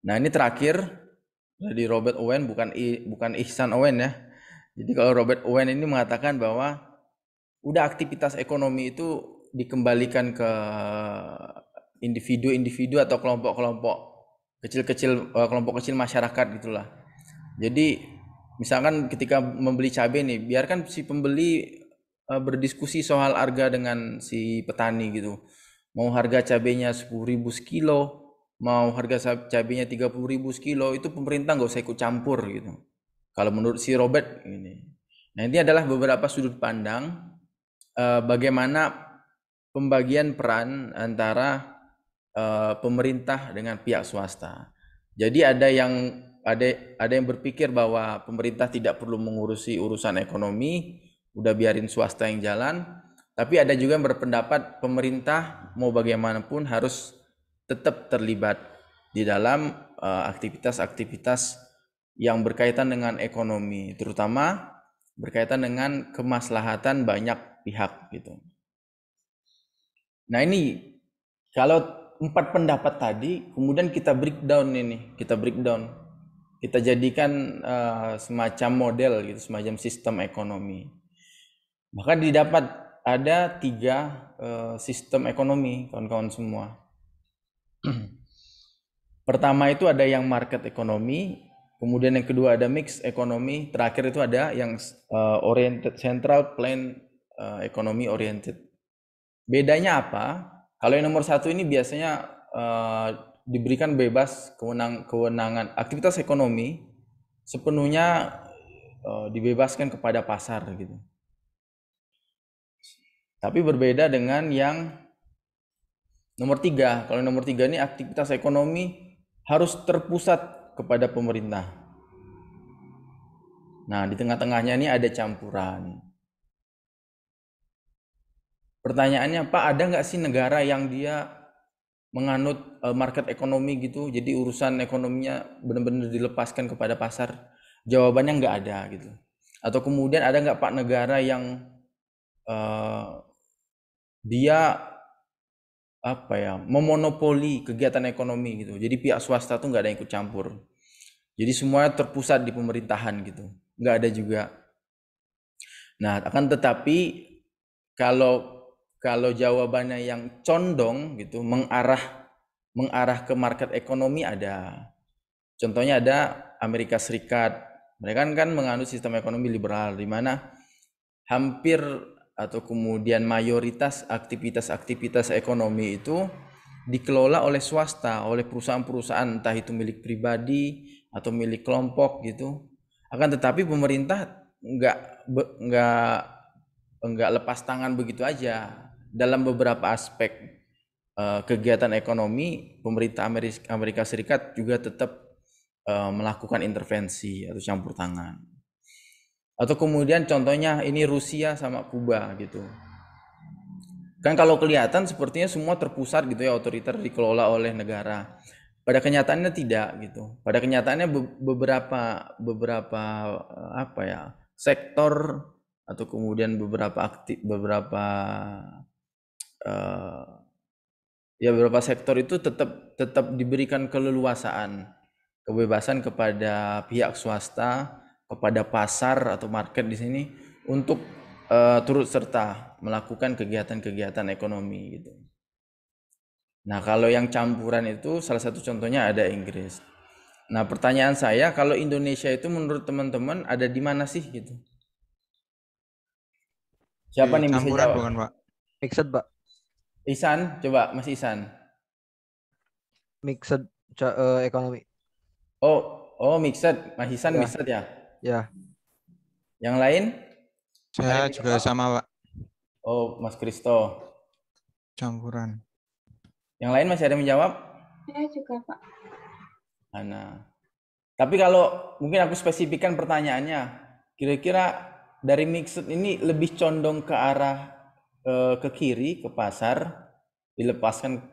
Nah, ini terakhir dari Robert Owen, bukan Ihsan Owen ya. Jadi kalau Robert Owen ini mengatakan bahwa udah aktivitas ekonomi itu dikembalikan ke individu-individu atau kelompok-kelompok kelompok kecil masyarakat gitulah. Jadi misalkan ketika membeli cabai nih, biarkan si pembeli berdiskusi soal harga dengan si petani gitu. Mau harga cabainya 10.000 sekilo, mau harga cabainya 30.000 sekilo, itu pemerintah nggak usah ikut campur gitu. Kalau menurut si Robert ini. Nah, ini adalah beberapa sudut pandang bagaimana pembagian peran antara pemerintah dengan pihak swasta. Jadi ada yang berpikir bahwa pemerintah tidak perlu mengurusi urusan ekonomi, udah biarin swasta yang jalan. Tapi ada juga yang berpendapat pemerintah mau bagaimanapun harus tetap terlibat di dalam aktivitas-aktivitas yang berkaitan dengan ekonomi, terutama berkaitan dengan kemaslahatan banyak pihak gitu. Nah, ini kalau 4 pendapat tadi kemudian kita breakdown, kita jadikan semacam model gitu, semacam sistem ekonomi. Maka didapat ada 3 sistem ekonomi, kawan-kawan semua. Pertama itu ada yang market ekonomi, kemudian yang kedua ada mix ekonomi, terakhir itu ada yang oriented central plan ekonomi oriented. Bedanya apa? Kalau yang nomor 1 ini biasanya diberikan bebas kewenangan aktivitas ekonomi sepenuhnya dibebaskan kepada pasar gitu. Tapi berbeda dengan yang nomor 3. Kalau nomor 3 ini aktivitas ekonomi harus terpusat kepada pemerintah. Nah, di tengah-tengahnya ini ada campuran. Pertanyaannya, Pak, ada nggak sih negara yang dia menganut market ekonomi gitu, jadi urusan ekonominya benar-benar dilepaskan kepada pasar? Jawabannya nggak ada gitu. Atau kemudian ada nggak Pak negara yang dia memonopoli kegiatan ekonomi gitu, jadi pihak swasta tuh nggak ada yang ikut campur, jadi semuanya terpusat di pemerintahan gitu? Nggak ada juga. Nah, akan tetapi kalau jawabannya yang condong gitu, mengarah ke market ekonomi ada. Contohnya ada Amerika Serikat. Mereka kan menganut sistem ekonomi liberal, di mana hampir atau kemudian mayoritas aktivitas-aktivitas ekonomi itu dikelola oleh swasta, oleh perusahaan-perusahaan, entah itu milik pribadi atau milik kelompok gitu. Akan tetapi pemerintah nggak lepas tangan begitu aja. Dalam beberapa aspek kegiatan ekonomi, pemerintah Amerika Serikat juga tetap melakukan intervensi atau campur tangan. Atau kemudian contohnya ini Rusia sama Kuba gitu. Kan kalau kelihatan sepertinya semua terpusat gitu ya, otoriter dikelola oleh negara. Pada kenyataannya tidak gitu. Pada kenyataannya beberapa apa ya, sektor atau kemudian beberapa sektor itu tetap diberikan keleluasaan, kebebasan kepada pihak swasta, kepada pasar atau market di sini untuk turut serta melakukan kegiatan-kegiatan ekonomi gitu. Nah, kalau yang campuran itu salah satu contohnya ada Inggris. Nah, pertanyaan saya, kalau Indonesia itu menurut teman-teman ada di mana sih gitu? Siapa nih bisa Campuran jawab? bukan, Pak? Mixed, Pak. Ihsan, coba Mas Ihsan. Mixed ekonomi. Oh, mixed. Mas Ihsan Ya. mixed ya? Ya. Yang lain? Saya Ada juga jawab? sama, Pak. Oh, Mas Kristo. Campuran. Yang lain masih ada yang menjawab? Saya juga, Pak. Nah, tapi kalau mungkin aku spesifikkan pertanyaannya, kira-kira dari mixed ini lebih condong ke arah ke kiri, ke pasar, dilepaskan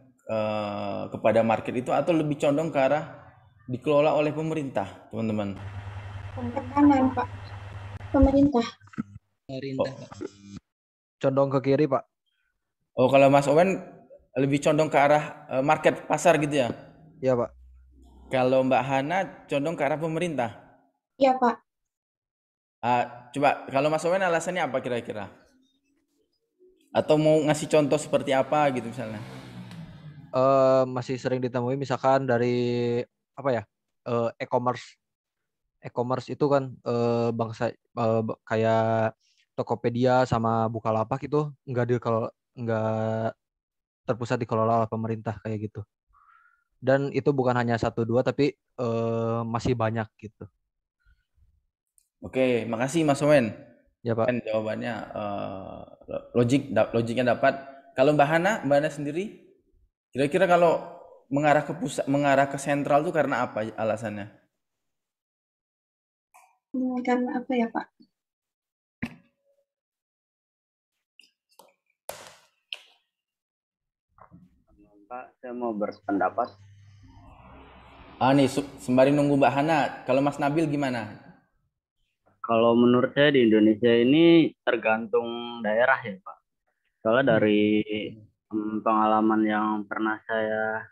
kepada market itu, atau lebih condong ke arah dikelola oleh pemerintah, teman-teman? Kanan, Pak. Pemerintah. Pemerintah, Pak. Condong ke kiri, Pak. Oh, kalau Mas Owen lebih condong ke arah market, pasar gitu ya? Iya, Pak. Kalau Mbak Hana condong ke arah pemerintah? Iya, Pak. Coba kalau Mas Owen alasannya apa kira-kira? Atau mau ngasih contoh seperti apa gitu misalnya? Masih sering ditemui misalkan dari apa ya? E-commerce. E-commerce itu kan kayak Tokopedia sama Bukalapak itu nggak terpusat dikelola oleh pemerintah kayak gitu. Dan itu bukan hanya 1-2 tapi masih banyak gitu. Oke, makasih Mas Owen. Ya, Pak. Kan jawabannya logiknya dapat. Kalau Mbak Hana sendiri, kira-kira kalau mengarah ke pusat, mengarah ke sentral itu karena apa alasannya? Karena apa ya, Pak? Pak, saya mau berpendapat. Nih sembari nunggu Mbak Hana, kalau Mas Nabil gimana? Kalau menurut saya di Indonesia ini tergantung daerah ya, Pak. Soalnya dari pengalaman yang pernah saya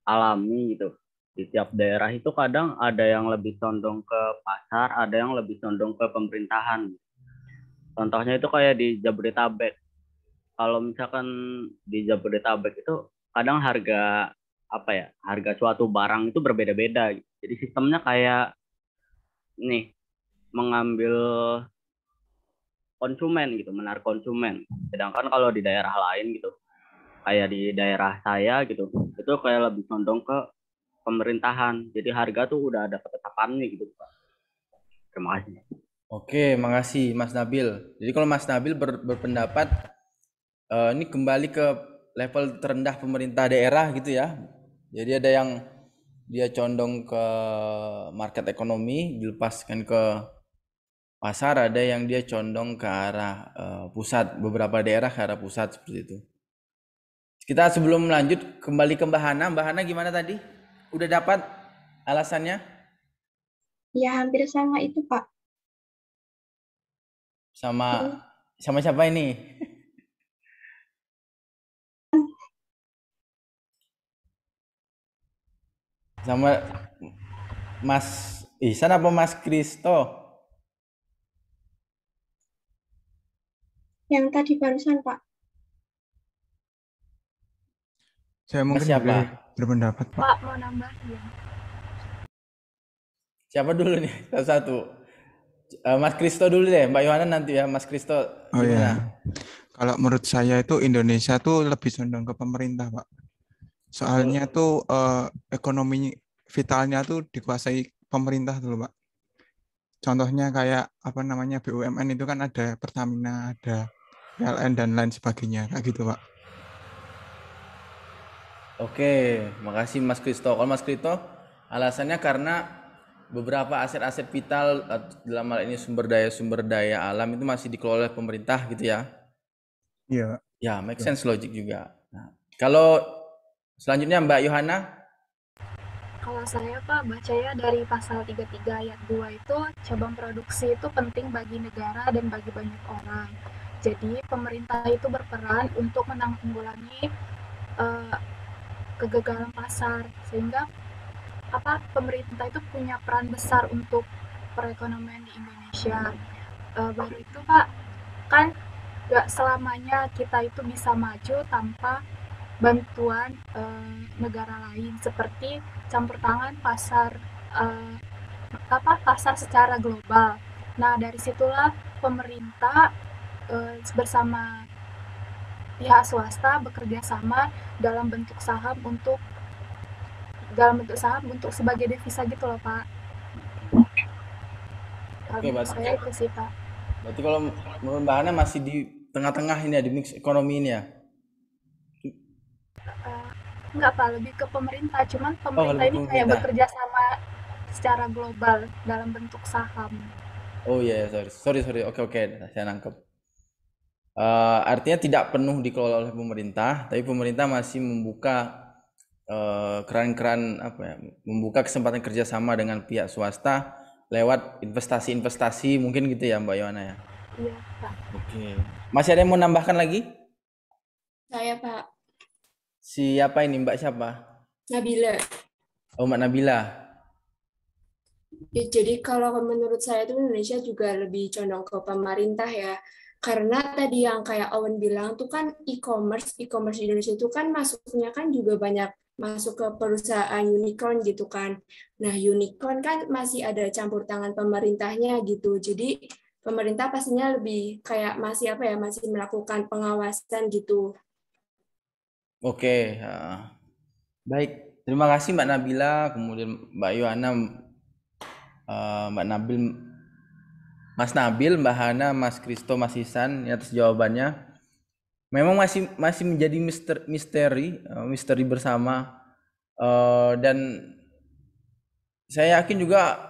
alami gitu, di tiap daerah itu kadang ada yang lebih condong ke pasar, ada yang lebih condong ke pemerintahan. Contohnya itu kayak di Jabodetabek. Kalau misalkan di Jabodetabek itu kadang harga suatu barang itu berbeda-beda. Jadi sistemnya kayak nih mengambil konsumen gitu, menarik konsumen. Sedangkan kalau di daerah lain gitu, kayak di daerah saya gitu, itu kayak lebih condong ke pemerintahan. Jadi harga tuh udah ada ketetapannya gitu, Pak. Terima kasih. Oke, makasih Mas Nabil. Jadi kalau Mas Nabil berpendapat ini kembali ke level terendah pemerintah daerah gitu ya. Jadi ada yang dia condong ke market ekonomi, dilepaskan ke pasar, ada yang dia condong ke arah pusat, beberapa daerah ke arah pusat seperti itu. Kita sebelum lanjut kembali ke Mbak Hana. Mbak Hana gimana tadi? Udah dapat alasannya? Ya, hampir sama itu, Pak. Sama siapa ini? Sama Mas Ihsan apa Mas Kristo? Yang tadi barusan, Pak. Saya mungkin siapa? boleh berpendapat, Pak. Pak, mau nambahin. Siapa dulu nih? Satu-satu. Mas Kristo dulu deh, Mbak Yohana nanti ya. Mas Kristo Oh gimana? ya, kalau menurut saya itu Indonesia tuh lebih condong ke pemerintah, Pak. Soalnya tuh ekonomi vitalnya tuh dikuasai pemerintah dulu, Pak. Contohnya kayak apa namanya BUMN itu kan ada Pertamina, ada PLN dan lain sebagainya, kayak gitu, Pak. Oke, makasih Mas Kristo. Kalau Mas Kristo, alasannya karena beberapa aset-aset vital dalam hal ini sumber daya alam itu masih dikelola oleh pemerintah gitu ya. Iya, Pak. Ya, make sense logic juga. Nah, kalau selanjutnya Mbak Yohana, Kalau saya Pak bacanya dari pasal 33 ayat 2 itu cabang produksi itu penting bagi negara dan bagi banyak orang. Jadi pemerintah itu berperan untuk menanggulangi eh, kegagalan pasar sehingga pemerintah itu punya peran besar untuk perekonomian di Indonesia. Baru itu Pak, kan gak selamanya kita itu bisa maju tanpa bantuan negara lain seperti campur tangan pasar pasar secara global. Nah, dari situlah pemerintah bersama pihak swasta bekerja sama dalam bentuk saham untuk sebagai devisa gitu loh, Pak. Kalau oke, menurut berarti, saya itu sih, Pak. berarti kalau menurut Mbak Hana masih di tengah-tengah ini ya, di mix ekonomi ini ya. Enggak, Pak, lebih ke pemerintah. Cuman Oh, pemerintah lebih ini kayak pemerintah. bekerja sama secara global dalam bentuk saham. Oh iya, sorry. Oke, saya nangkep. Artinya tidak penuh dikelola oleh pemerintah, tapi pemerintah masih membuka keran-keran membuka kesempatan kerjasama dengan pihak swasta lewat investasi mungkin gitu ya Mbak Yohana ya. Iya, Pak. Oke. Masih ada yang mau nambahkan lagi? Saya Pak Siapa ini Mbak siapa? Nabila. Oh Mbak Nabila. Ya, jadi kalau menurut saya itu Indonesia juga lebih condong ke pemerintah ya. Karena tadi yang kayak Owen bilang tuh kan e-commerce di Indonesia itu kan masuknya kan juga banyak masuk ke perusahaan unicorn gitu kan. Nah, unicorn kan masih ada campur tangan pemerintahnya gitu. Jadi pemerintah pastinya lebih kayak masih masih melakukan pengawasan gitu. Oke, baik. Terima kasih Mbak Nabila, kemudian Mbak Yohana, Mbak Nabil, Mas Nabil, Mbak Hana, Mas Kristo, Mas Ihsan atas jawabannya. Memang masih menjadi misteri bersama, dan saya yakin juga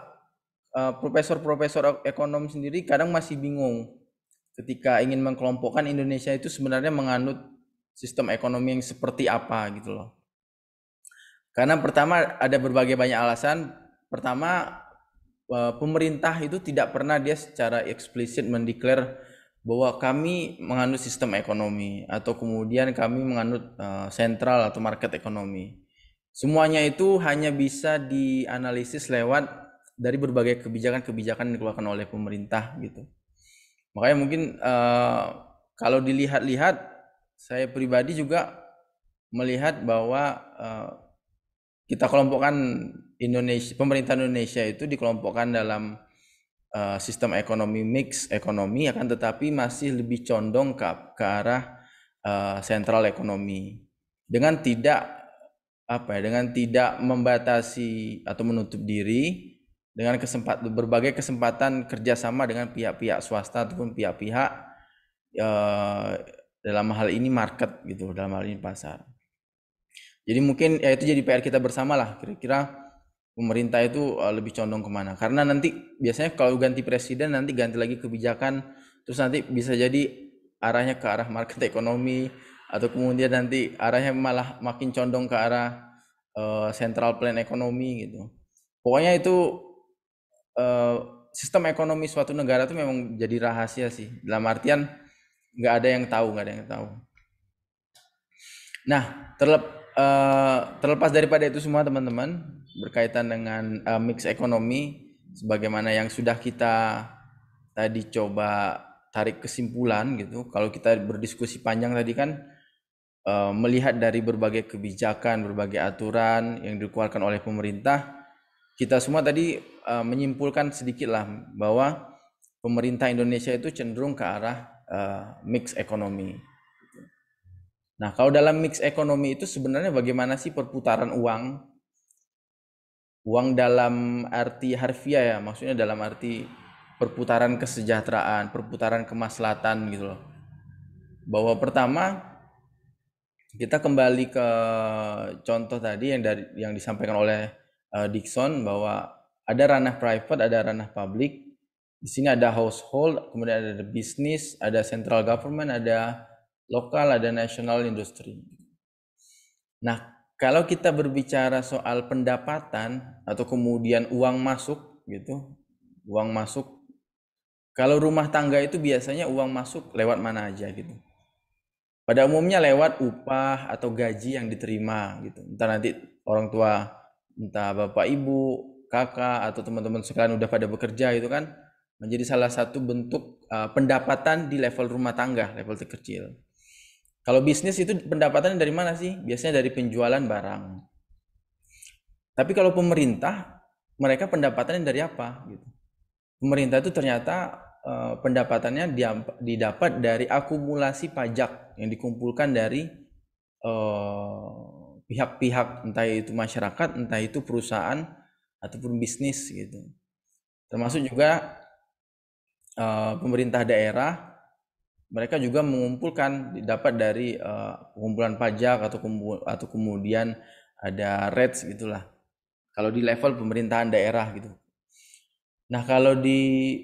profesor-profesor ekonom sendiri kadang masih bingung ketika ingin mengkelompokkan Indonesia itu sebenarnya menganut sistem ekonomi yang seperti apa gitu loh. Karena pertama ada berbagai banyak alasan. Pertama, pemerintah itu tidak pernah dia secara eksplisit mendeklar bahwa kami menganut sistem ekonomi atau kemudian kami menganut sentral atau market ekonomi. Semuanya itu hanya bisa dianalisis lewat dari berbagai kebijakan-kebijakan yang dikeluarkan oleh pemerintah gitu. Makanya mungkin kalau dilihat-lihat, saya pribadi juga melihat bahwa kita kelompokkan pemerintah Indonesia itu dikelompokkan dalam sistem ekonomi mix ekonomi, akan tetapi masih lebih condong ke arah sentral ekonomi dengan tidak membatasi atau menutup diri dengan berbagai kesempatan kerjasama dengan pihak-pihak swasta ataupun pihak-pihak dalam hal ini market gitu, dalam hal ini pasar. Jadi mungkin ya itu jadi PR kita bersama lah, kira-kira pemerintah itu lebih condong kemana. Karena nanti biasanya kalau ganti presiden nanti ganti lagi kebijakan, terus nanti bisa jadi arahnya ke arah market ekonomi, atau kemudian nanti arahnya malah makin condong ke arah central plan ekonomi gitu. Pokoknya itu sistem ekonomi suatu negara itu memang jadi rahasia sih. Dalam artian nggak ada yang tahu. Nah, terlepas daripada itu semua teman-teman, berkaitan dengan mix ekonomi, sebagaimana yang sudah kita tadi coba tarik kesimpulan gitu. Kalau kita berdiskusi panjang tadi kan melihat dari berbagai kebijakan, berbagai aturan yang dikeluarkan oleh pemerintah, kita semua tadi menyimpulkan sedikit lah bahwa pemerintah Indonesia itu cenderung ke arah mix ekonomi. Nah, kalau dalam mix ekonomi itu sebenarnya bagaimana sih perputaran uang? Uang dalam arti harfiah ya, maksudnya dalam arti perputaran kesejahteraan, perputaran kemaslahatan gitu loh. Bahwa pertama kita kembali ke contoh tadi yang disampaikan oleh Dickson, bahwa ada ranah private, ada ranah public. Di sini ada household, kemudian ada bisnis, ada central government, ada lokal, ada national industry. Nah, kalau kita berbicara soal pendapatan atau kemudian uang masuk gitu, uang masuk. Kalau rumah tangga itu biasanya uang masuk lewat mana aja gitu. Pada umumnya lewat upah atau gaji yang diterima gitu. Entah nanti orang tua, entah bapak ibu, kakak atau teman-teman sekalian udah pada bekerja itu kan menjadi salah satu bentuk pendapatan di level rumah tangga, level terkecil. Kalau bisnis itu pendapatannya dari mana sih? Biasanya dari penjualan barang. Tapi kalau pemerintah, mereka pendapatannya dari apa? Gitu. Pemerintah itu ternyata pendapatannya didapat dari akumulasi pajak yang dikumpulkan dari pihak-pihak, entah itu masyarakat, entah itu perusahaan ataupun bisnis gitu. Termasuk juga pemerintah daerah, mereka juga mengumpulkan, didapat dari pengumpulan pajak atau kemudian ada rates gitulah. Kalau di level pemerintahan daerah gitu. Nah, kalau di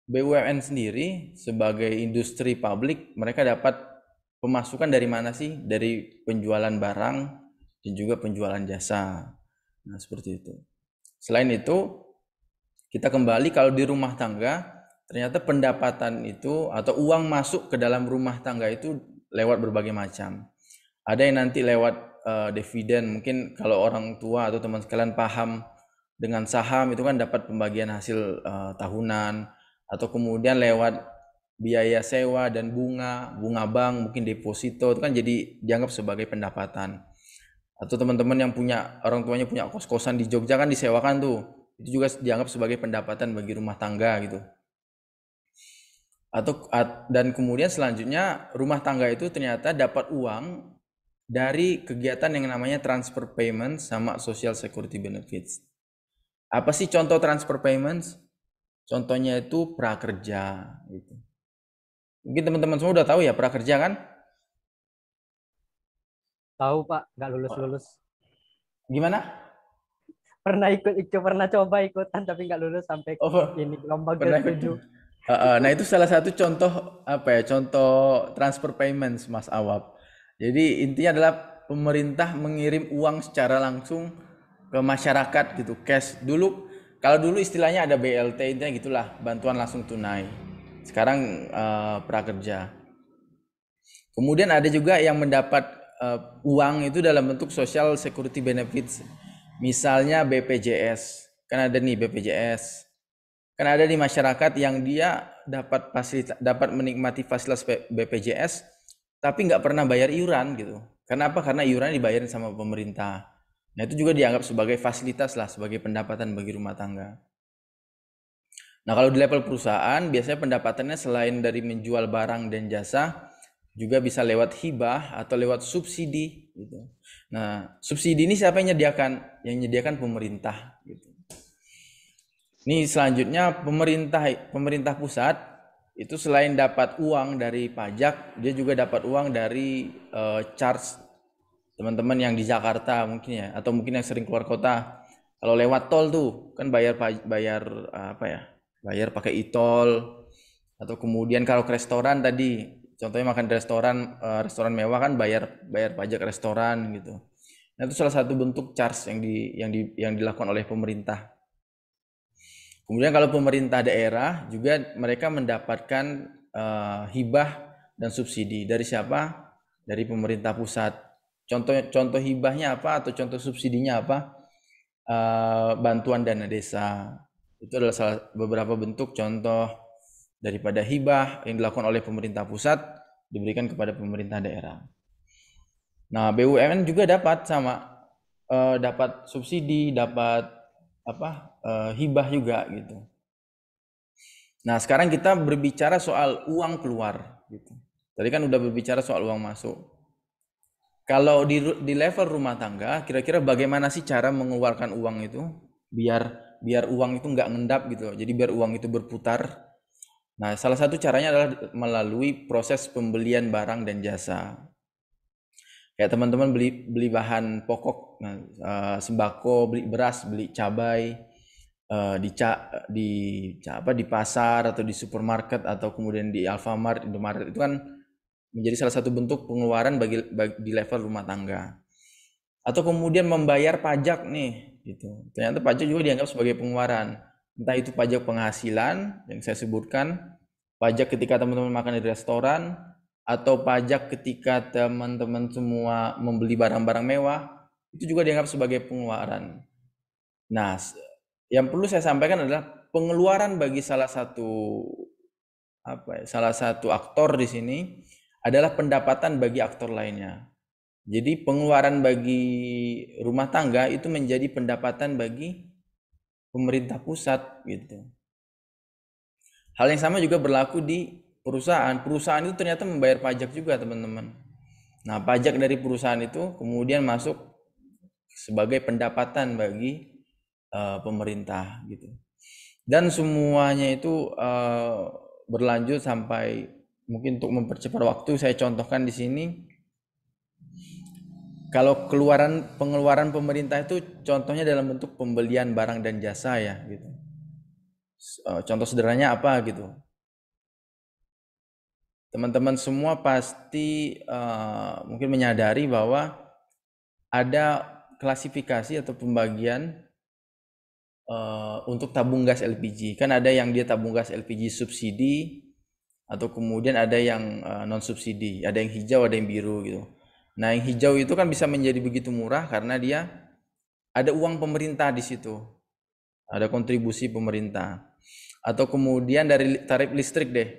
BUMN sendiri sebagai industri publik, mereka dapat pemasukan dari mana sih? Dari penjualan barang dan juga penjualan jasa. Nah, seperti itu. Selain itu, kita kembali kalau di rumah tangga, ternyata pendapatan itu atau uang masuk ke dalam rumah tangga itu lewat berbagai macam. Ada yang nanti lewat dividen, mungkin kalau orang tua atau teman sekalian paham dengan saham itu kan dapat pembagian hasil tahunan, atau kemudian lewat biaya sewa dan bunga bank, mungkin deposito itu kan jadi dianggap sebagai pendapatan. Atau teman-teman yang punya orang tuanya punya kos-kosan di Jogja kan disewakan tuh, itu juga dianggap sebagai pendapatan bagi rumah tangga gitu. Dan kemudian selanjutnya rumah tangga itu ternyata dapat uang dari kegiatan yang namanya transfer payment sama social security benefits. Apa sih contoh transfer payments? Contohnya itu prakerja gitu. Mungkin teman-teman semua udah tahu ya prakerja kan? Tahu Pak, nggak lulus-lulus. Gimana? Pernah coba ikutan tapi nggak lulus sampai ini gelombang ke-7. Nah, itu salah satu contoh contoh transfer payments, Mas Awab. Jadi intinya adalah pemerintah mengirim uang secara langsung ke masyarakat gitu, cash. Kalau dulu istilahnya ada BLT, intinya gitulah, bantuan langsung tunai. Sekarang prakerja. Kemudian ada juga yang mendapat uang itu dalam bentuk social security benefits. Misalnya BPJS. Kan ada nih BPJS. Kan ada di masyarakat yang dia dapat menikmati fasilitas BPJS tapi nggak pernah bayar iuran gitu. Kenapa? Karena iuran dibayarin sama pemerintah. Nah, itu juga dianggap sebagai fasilitas lah, sebagai pendapatan bagi rumah tangga. Nah, kalau di level perusahaan, biasanya pendapatannya selain dari menjual barang dan jasa, juga bisa lewat hibah atau lewat subsidi gitu. Nah, subsidi ini siapa yang menyediakan? Yang menyediakan pemerintah gitu. Ini selanjutnya pemerintah pusat itu selain dapat uang dari pajak, dia juga dapat uang dari charge teman-teman yang di Jakarta mungkin ya, atau mungkin yang sering keluar kota. Kalau lewat tol tuh kan bayar pakai e-tol, atau kemudian kalau ke restoran tadi, contohnya makan di restoran mewah kan bayar pajak restoran gitu. Nah, itu salah satu bentuk charge yang dilakukan oleh pemerintah. Kemudian kalau pemerintah daerah juga mereka mendapatkan hibah dan subsidi dari siapa? Dari pemerintah pusat. Contoh hibahnya apa atau contoh subsidinya apa? Bantuan dana desa. Itu adalah beberapa bentuk contoh daripada hibah yang dilakukan oleh pemerintah pusat diberikan kepada pemerintah daerah. Nah, BUMN juga dapat dapat subsidi, dapat hibah juga gitu. Nah, sekarang kita berbicara soal uang keluar gitu. Tadi kan udah berbicara soal uang masuk. Kalau di level rumah tangga, kira-kira bagaimana sih cara mengeluarkan uang itu biar uang itu nggak ngendap gitu. Jadi biar uang itu berputar. Nah, salah satu caranya adalah melalui proses pembelian barang dan jasa. Kayak teman-teman beli bahan pokok, sembako, beli beras, beli cabai, di pasar atau di supermarket atau kemudian di Alfamart, Indomaret, itu kan menjadi salah satu bentuk pengeluaran bagi di level rumah tangga. Atau kemudian membayar pajak nih, gitu. Ternyata pajak juga dianggap sebagai pengeluaran. Entah itu pajak penghasilan yang saya sebutkan, pajak ketika teman-teman makan di restoran, atau pajak ketika teman-teman semua membeli barang-barang mewah, itu juga dianggap sebagai pengeluaran. Nah, yang perlu saya sampaikan adalah pengeluaran bagi salah satu aktor di sini adalah pendapatan bagi aktor lainnya. Jadi pengeluaran bagi rumah tangga itu menjadi pendapatan bagi pemerintah pusat gitu. Hal yang sama juga berlaku di perusahaan. Perusahaan itu ternyata membayar pajak juga, teman-teman. Nah, pajak dari perusahaan itu kemudian masuk sebagai pendapatan bagi pemerintah gitu. Dan semuanya itu berlanjut sampai, mungkin untuk mempercepat waktu saya contohkan di sini. Kalau pengeluaran pemerintah itu contohnya dalam bentuk pembelian barang dan jasa ya gitu. Contoh sederhananya apa gitu. Teman-teman semua pasti mungkin menyadari bahwa ada klasifikasi atau pembagian untuk tabung gas LPG. Kan ada yang dia tabung gas LPG subsidi, atau kemudian ada yang non subsidi, ada yang hijau, ada yang biru gitu. Nah, yang hijau itu kan bisa menjadi begitu murah karena dia ada uang pemerintah di situ, ada kontribusi pemerintah. Atau kemudian dari tarif listrik deh,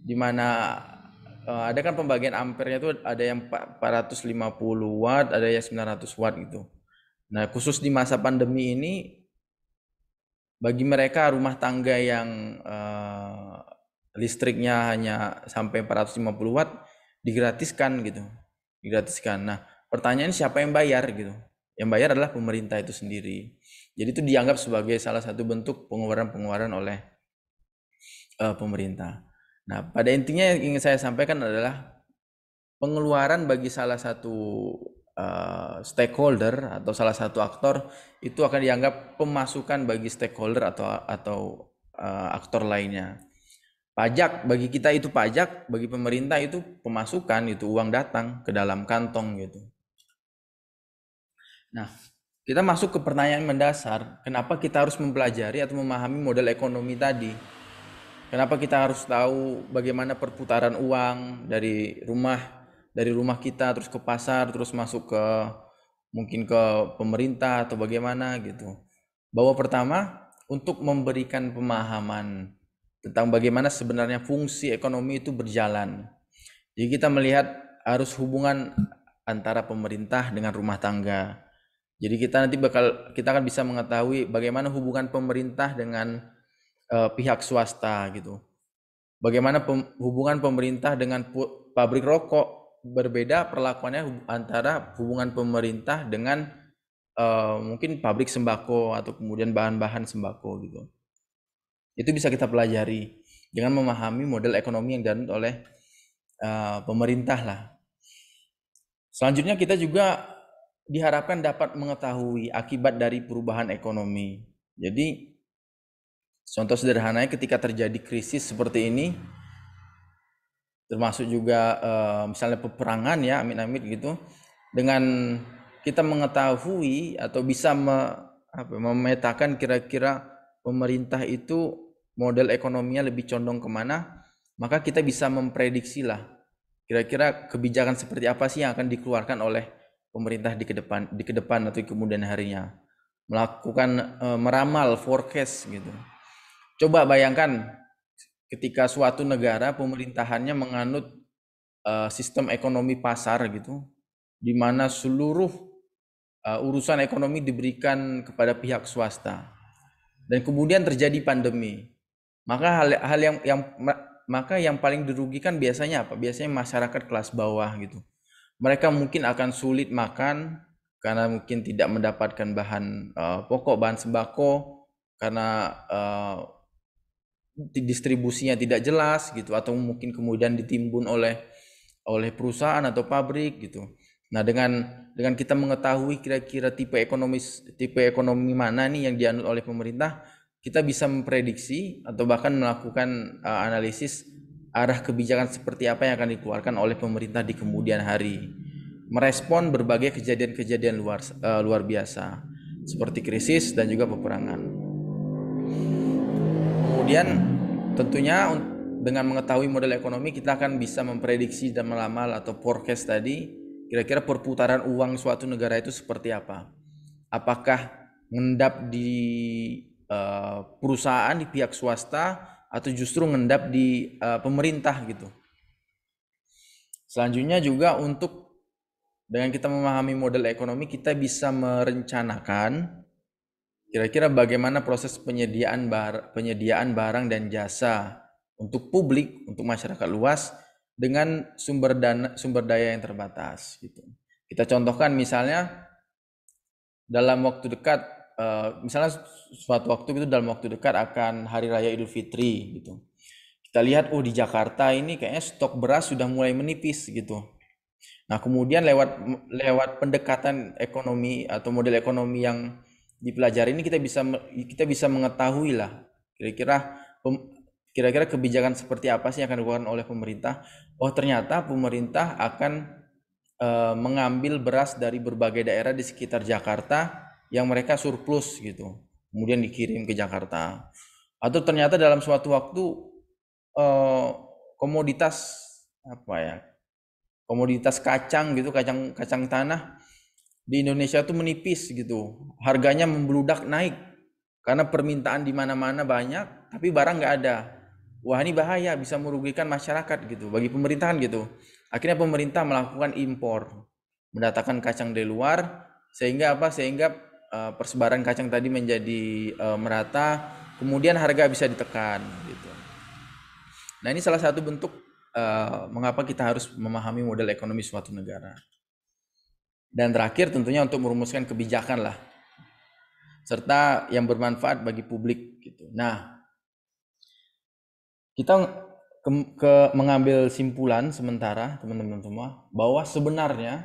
di mana ada kan pembagian ampernya itu ada yang 450 watt, ada yang 900 watt gitu. Nah, khusus di masa pandemi ini, bagi mereka rumah tangga yang listriknya hanya sampai 450 watt digratiskan gitu. Digratiskan. Nah, pertanyaan siapa yang bayar gitu? Yang bayar adalah pemerintah itu sendiri. Jadi itu dianggap sebagai salah satu bentuk pengeluaran-pengeluaran oleh pemerintah. Nah, pada intinya yang ingin saya sampaikan adalah pengeluaran bagi salah satu stakeholder atau salah satu aktor itu akan dianggap pemasukan bagi stakeholder atau aktor lainnya. Pajak bagi kita itu pajak, bagi pemerintah itu pemasukan, itu uang datang ke dalam kantong gitu. Nah, kita masuk ke pertanyaan mendasar, kenapa kita harus mempelajari atau memahami model ekonomi tadi? Kenapa kita harus tahu bagaimana perputaran uang dari rumah kita terus ke pasar, terus masuk ke mungkin ke pemerintah atau bagaimana gitu. Bahwa pertama, untuk memberikan pemahaman tentang bagaimana sebenarnya fungsi ekonomi itu berjalan. Jadi kita melihat arus hubungan antara pemerintah dengan rumah tangga. Jadi kita akan bisa mengetahui bagaimana hubungan pemerintah dengan pihak swasta gitu. Bagaimana hubungan pemerintah dengan pabrik rokok, berbeda perlakuannya antara hubungan pemerintah dengan mungkin pabrik sembako atau kemudian bahan-bahan sembako gitu. Itu bisa kita pelajari dengan memahami model ekonomi yang dianut oleh pemerintah lah. Selanjutnya kita juga diharapkan dapat mengetahui akibat dari perubahan ekonomi. Jadi contoh sederhananya ketika terjadi krisis seperti ini, termasuk juga misalnya peperangan ya, amit-amit gitu, dengan kita mengetahui atau bisa memetakan kira-kira pemerintah itu model ekonominya lebih condong kemana, maka kita bisa memprediksi lah kira-kira kebijakan seperti apa sih yang akan dikeluarkan oleh pemerintah di ke depan atau di kemudian harinya, melakukan meramal forecast gitu. Coba bayangkan ketika suatu negara pemerintahannya menganut sistem ekonomi pasar gitu, di mana seluruh urusan ekonomi diberikan kepada pihak swasta, dan kemudian terjadi pandemi. Maka maka yang paling dirugikan biasanya apa? Biasanya masyarakat kelas bawah gitu. Mereka mungkin akan sulit makan karena mungkin tidak mendapatkan bahan pokok, bahan sembako, karena distribusinya tidak jelas gitu, atau mungkin kemudian ditimbun oleh perusahaan atau pabrik gitu. Nah, dengan kita mengetahui kira-kira tipe ekonomi mana nih yang dianut oleh pemerintah, kita bisa memprediksi atau bahkan melakukan analisis arah kebijakan seperti apa yang akan dikeluarkan oleh pemerintah di kemudian hari, merespon berbagai kejadian-kejadian luar biasa seperti krisis dan juga peperangan. Kemudian tentunya dengan mengetahui model ekonomi kita akan bisa memprediksi dan meramal atau forecast tadi kira-kira perputaran uang suatu negara itu seperti apa. Apakah ngendap di perusahaan, di pihak swasta, atau justru ngendap di pemerintah gitu. Selanjutnya juga dengan kita memahami model ekonomi, kita bisa merencanakan kira-kira bagaimana proses penyediaan barang dan jasa untuk publik, untuk masyarakat luas dengan sumber daya yang terbatas gitu. Kita contohkan misalnya dalam waktu dekat, misalnya suatu waktu itu dalam waktu dekat akan Hari Raya Idul Fitri gitu. Kita lihat di Jakarta ini kayaknya stok beras sudah mulai menipis gitu. Nah, kemudian lewat pendekatan ekonomi atau model ekonomi yang dipelajari ini kita bisa mengetahui lah kira-kira kebijakan seperti apa sih yang akan dilakukan oleh pemerintah. Oh, ternyata pemerintah akan mengambil beras dari berbagai daerah di sekitar Jakarta yang mereka surplus gitu, kemudian dikirim ke Jakarta. Atau ternyata dalam suatu waktu komoditas kacang gitu, kacang tanah di Indonesia tuh menipis gitu, harganya membludak naik karena permintaan di mana-mana banyak tapi barang nggak ada. Wah, ini bahaya, bisa merugikan masyarakat gitu, bagi pemerintahan gitu. Akhirnya pemerintah melakukan impor, mendatangkan kacang dari luar, sehingga persebaran kacang tadi menjadi merata, kemudian harga bisa ditekan gitu. Nah, ini salah satu bentuk mengapa kita harus memahami model ekonomi suatu negara. Dan terakhir tentunya untuk merumuskan kebijakan lah, serta yang bermanfaat bagi publik gitu. Nah, kita mengambil simpulan sementara teman-teman semua bahwa sebenarnya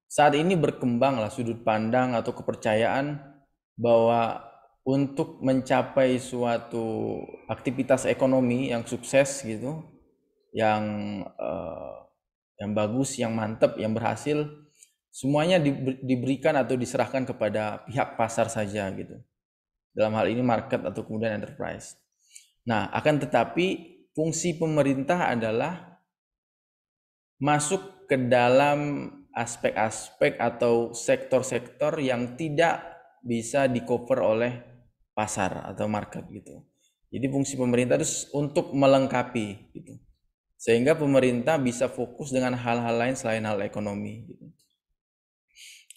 saat ini berkembang lah sudut pandang atau kepercayaan bahwa untuk mencapai suatu aktivitas ekonomi yang sukses gitu, yang bagus, yang mantap, yang berhasil, semuanya diberikan atau diserahkan kepada pihak pasar saja gitu. Dalam hal ini market atau kemudian enterprise. Nah, akan tetapi fungsi pemerintah adalah masuk ke dalam aspek-aspek atau sektor-sektor yang tidak bisa di-cover oleh pasar atau market gitu. Jadi fungsi pemerintah itu untuk melengkapi gitu. Sehingga pemerintah bisa fokus dengan hal-hal lain selain hal ekonomi gitu.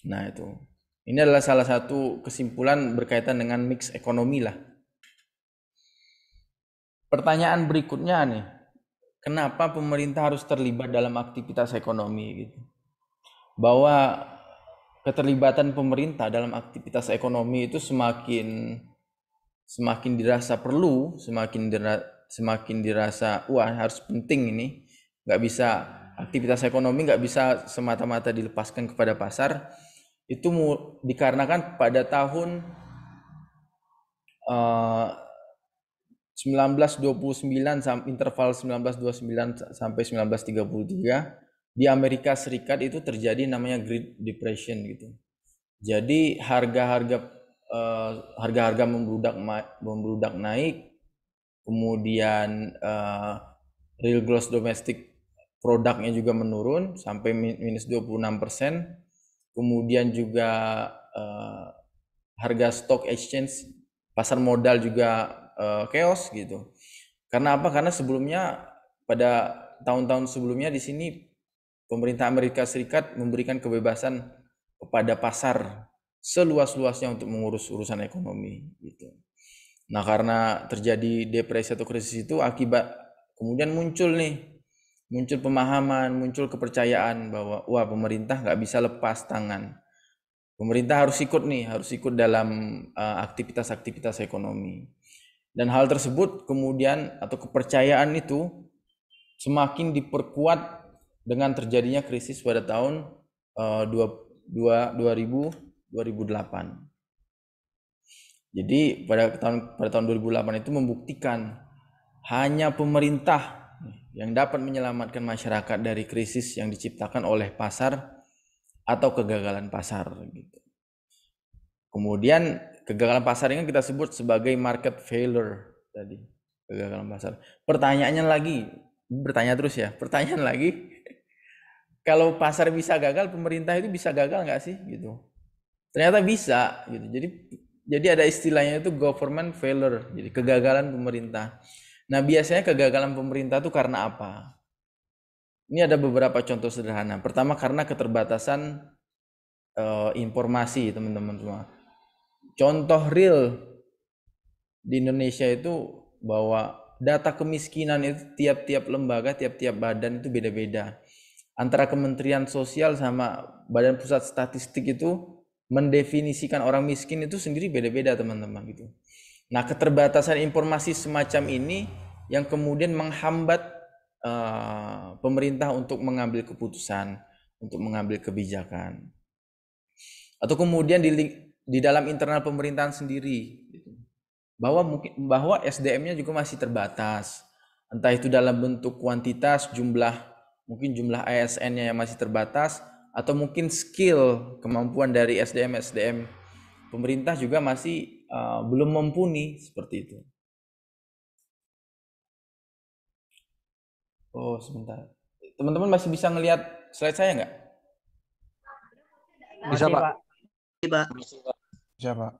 Nah, itu. Ini adalah salah satu kesimpulan berkaitan dengan mix ekonomi lah. Pertanyaan berikutnya nih, kenapa pemerintah harus terlibat dalam aktivitas ekonomi gitu? Bahwa keterlibatan pemerintah dalam aktivitas ekonomi itu semakin dirasa perlu, semakin dirasa harus penting ini. Nggak bisa, aktivitas ekonomi nggak bisa semata-mata dilepaskan kepada pasar. Itu dikarenakan pada tahun 1929 interval 1929 sampai 1933 di Amerika Serikat itu terjadi namanya Great Depression gitu. Jadi harga-harga membludak naik, kemudian real gross domestic produknya juga menurun sampai minus 26%. Kemudian juga harga stock exchange, pasar modal juga chaos gitu. Karena apa? Karena sebelumnya pada tahun-tahun sebelumnya di sini pemerintah Amerika Serikat memberikan kebebasan kepada pasar seluas-luasnya untuk mengurus urusan ekonomi gitu. Nah, karena terjadi depresi atau krisis itu akibat kemudian muncul pemahaman, muncul kepercayaan bahwa wah, pemerintah nggak bisa lepas tangan. Pemerintah harus ikut dalam aktivitas-aktivitas ekonomi. Dan hal tersebut kemudian atau kepercayaan itu semakin diperkuat dengan terjadinya krisis pada tahun 2008. Jadi pada tahun 2008 itu membuktikan hanya pemerintah yang dapat menyelamatkan masyarakat dari krisis yang diciptakan oleh pasar atau kegagalan pasar gitu. Kemudian kegagalan pasar ini kita sebut sebagai market failure tadi, kegagalan pasar. Pertanyaan lagi, kalau pasar bisa gagal, pemerintah itu bisa gagal nggak sih gitu? Ternyata bisa gitu. Jadi ada istilahnya itu government failure, jadi kegagalan pemerintah. Nah, biasanya kegagalan pemerintah itu karena apa? Ini ada beberapa contoh sederhana. Pertama, karena keterbatasan informasi, teman-teman semua. Contoh real di Indonesia itu bahwa data kemiskinan itu tiap-tiap lembaga, tiap-tiap badan itu beda-beda. Antara Kementerian Sosial sama Badan Pusat Statistik itu mendefinisikan orang miskin itu sendiri beda-beda, teman-teman gitu. Nah, keterbatasan informasi semacam ini yang kemudian menghambat pemerintah untuk mengambil keputusan, untuk mengambil kebijakan. Atau kemudian di dalam internal pemerintahan sendiri gitu. Bahwa SDM-nya juga masih terbatas. Entah itu dalam bentuk kuantitas, mungkin jumlah ASN-nya yang masih terbatas, atau mungkin skill, kemampuan dari SDM pemerintah juga masih belum mumpuni seperti itu. Oh, sebentar. Teman-teman masih bisa ngelihat slide saya nggak? Bisa, Masih, Pak. Pak. Bisa, Pak.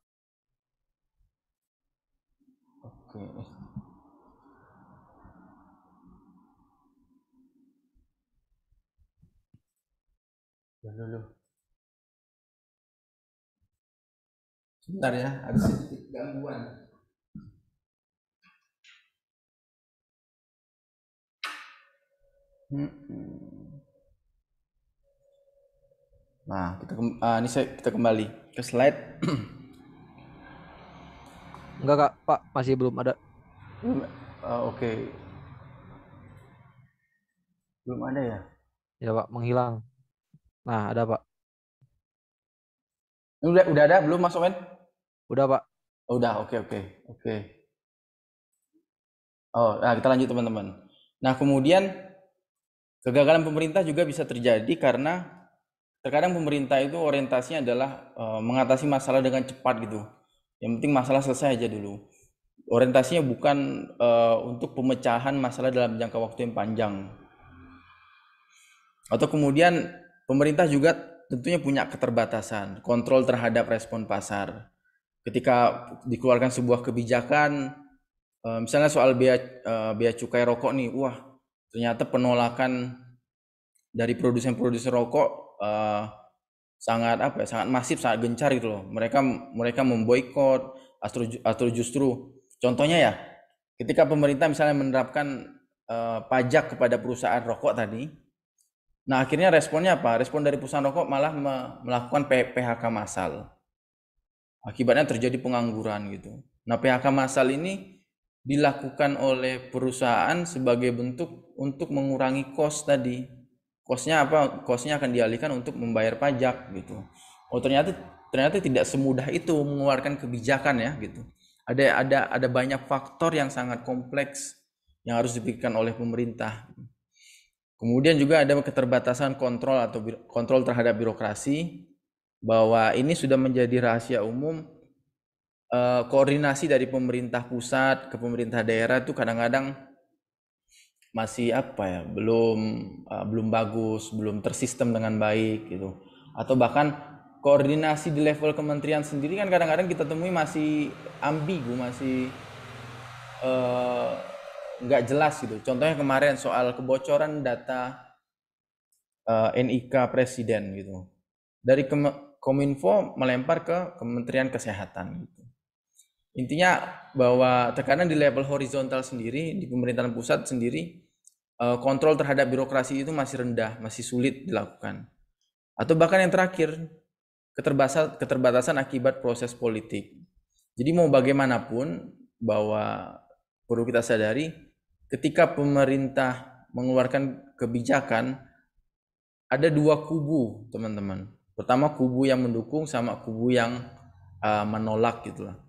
Oke. Dulu. Sebentar ya, ada sedikit gangguan. Nah, kita kembali ke slide. Enggak, Kak, Pak, masih belum ada. Oke. Belum ada ya? Ya, Pak, menghilang. Nah, ada, Pak. Udah ada belum, Mas Owen? Udah, Pak. Oh, udah, oke. Oh, nah kita lanjut, teman-teman. Nah, kemudian kegagalan pemerintah juga bisa terjadi karena terkadang pemerintah itu orientasinya adalah mengatasi masalah dengan cepat gitu. Yang penting masalah selesai aja dulu. Orientasinya bukan untuk pemecahan masalah dalam jangka waktu yang panjang. Atau kemudian pemerintah juga tentunya punya keterbatasan kontrol terhadap respon pasar. Ketika dikeluarkan sebuah kebijakan, misalnya soal bea cukai rokok nih, wah ternyata penolakan dari produsen-produsen rokok sangat masif, sangat gencar gitu loh. Mereka memboikot atau justru contohnya ya, ketika pemerintah misalnya menerapkan pajak kepada perusahaan rokok tadi, nah akhirnya responnya apa? Respon dari perusahaan rokok malah melakukan PHK massal. Akibatnya terjadi pengangguran gitu. Nah, PHK massal ini dilakukan oleh perusahaan sebagai bentuk untuk mengurangi kos tadi. Kosnya apa? Kosnya akan dialihkan untuk membayar pajak gitu. Oh, ternyata tidak semudah itu mengeluarkan kebijakan ya gitu. Ada banyak faktor yang sangat kompleks yang harus dipikirkan oleh pemerintah. Kemudian juga ada keterbatasan kontrol terhadap birokrasi, bahwa ini sudah menjadi rahasia umum. Koordinasi dari pemerintah pusat ke pemerintah daerah itu kadang-kadang masih belum bagus, belum tersistem dengan baik gitu. Atau bahkan koordinasi di level kementerian sendiri kan kadang-kadang kita temui masih ambigu, masih nggak jelas gitu. Contohnya kemarin soal kebocoran data NIK presiden gitu. Kominfo melempar ke Kementerian Kesehatan gitu. Intinya bahwa terkadang di level horizontal sendiri, di pemerintahan pusat sendiri, kontrol terhadap birokrasi itu masih rendah, masih sulit dilakukan. Atau bahkan yang terakhir, keterbatasan akibat proses politik. Jadi mau bagaimanapun, bahwa perlu kita sadari, ketika pemerintah mengeluarkan kebijakan, ada dua kubu, teman-teman. Pertama kubu yang mendukung sama kubu yang menolak gitulah.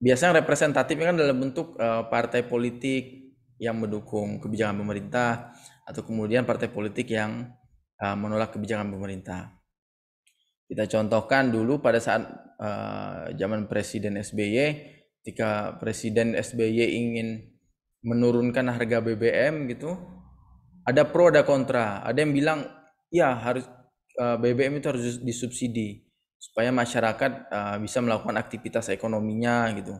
Biasanya representatifnya kan dalam bentuk partai politik yang mendukung kebijakan pemerintah atau kemudian partai politik yang menolak kebijakan pemerintah. Kita contohkan dulu pada saat zaman Presiden SBY, ketika Presiden SBY ingin menurunkan harga BBM gitu, ada pro ada kontra. Ada yang bilang ya harus BBM itu harus disubsidi supaya masyarakat bisa melakukan aktivitas ekonominya gitu,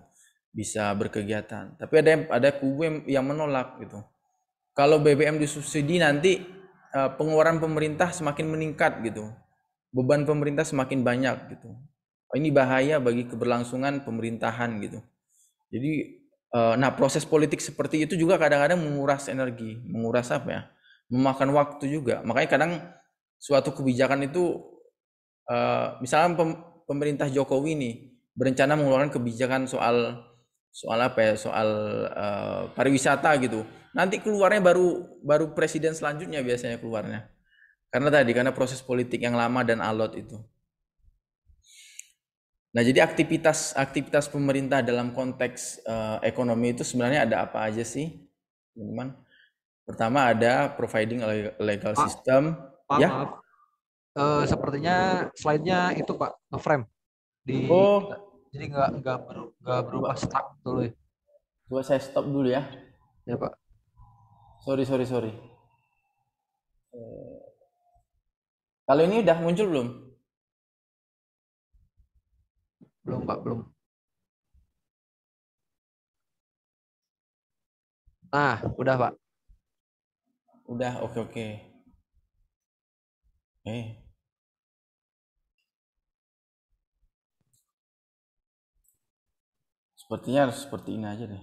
bisa berkegiatan. Tapi ada kubu yang menolak gitu. Kalau BBM disubsidi nanti pengeluaran pemerintah semakin meningkat gitu, beban pemerintah semakin banyak gitu. Ini bahaya bagi keberlangsungan pemerintahan gitu. Jadi nah proses politik seperti itu juga kadang-kadang menguras energi, menguras apa ya, memakan waktu juga. Makanya kadang suatu kebijakan itu misalnya pemerintah Jokowi nih berencana mengeluarkan kebijakan soal apa ya, soal pariwisata gitu. Nanti keluarnya baru presiden selanjutnya biasanya keluarnya. Karena proses politik yang lama dan alot itu. Nah, jadi aktivitas pemerintah dalam konteks ekonomi itu sebenarnya ada apa aja sih, teman-teman? Pertama ada providing a legal system. Pak, Ya. maaf. Sepertinya slide-nya itu Pak nge-frame di jadi nggak berubah stuck dulu ya. Coba saya stop dulu ya. Ya Pak. Sorry. Kalau ini udah muncul belum? Belum Pak, belum. Nah, udah Pak. Udah, oke. Sepertinya harus seperti ini aja deh.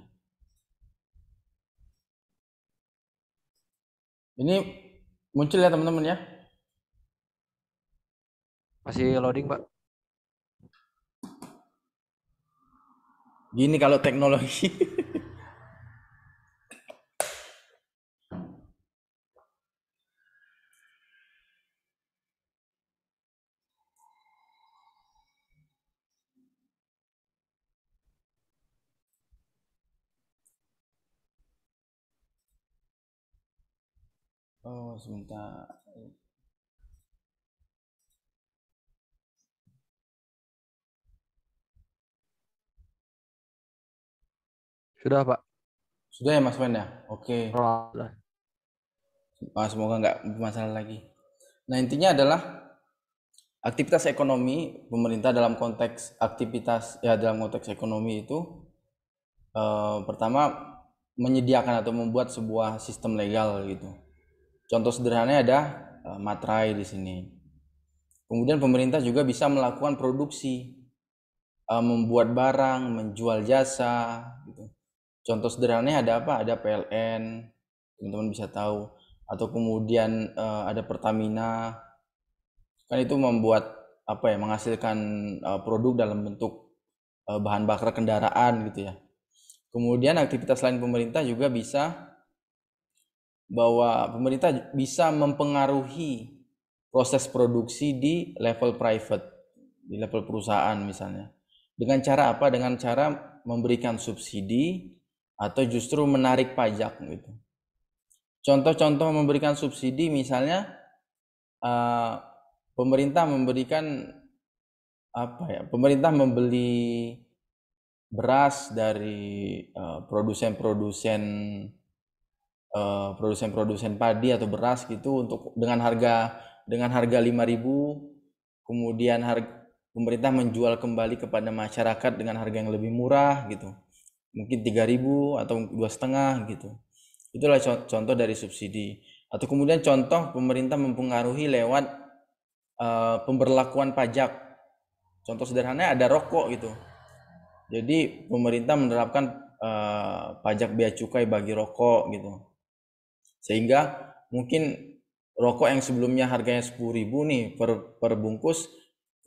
Ini muncul ya teman-teman ya? Masih loading Pak. Gini kalau teknologi. Oh, sebentar. Sudah Pak. Sudah ya Mas Wen ya? Oke. Sudah. Semoga nggak bermasalah lagi. Nah, intinya adalah aktivitas ekonomi pemerintah dalam konteks ekonomi itu pertama menyediakan atau membuat sebuah sistem legal gitu. Contoh sederhananya ada materai di sini. Kemudian pemerintah juga bisa melakukan produksi, membuat barang, menjual jasa gitu. Contoh sederhananya ada apa? Ada PLN, teman-teman bisa tahu. Atau kemudian ada Pertamina, kan itu membuat apa ya, menghasilkan produk dalam bentuk bahan bakar kendaraan gitu ya. Kemudian aktivitas lain pemerintah juga bisa, bahwa pemerintah bisa mempengaruhi proses produksi di level private, di level perusahaan misalnya. Dengan cara apa? Dengan cara memberikan subsidi atau justru menarik pajak gitu. Contoh-contoh memberikan subsidi misalnya pemerintah memberikan apa ya? Pemerintah membeli beras dari produsen padi atau beras gitu untuk dengan harga 5.000, kemudian pemerintah menjual kembali kepada masyarakat dengan harga yang lebih murah gitu. Mungkin 3.000 atau 2,5 gitu. Itulah contoh dari subsidi. Atau kemudian contoh pemerintah mempengaruhi lewat pemberlakuan pajak. Contoh sederhananya ada rokok gitu. Jadi pemerintah menerapkan pajak bea cukai bagi rokok gitu. Sehingga mungkin rokok yang sebelumnya harganya 10.000 nih per bungkus,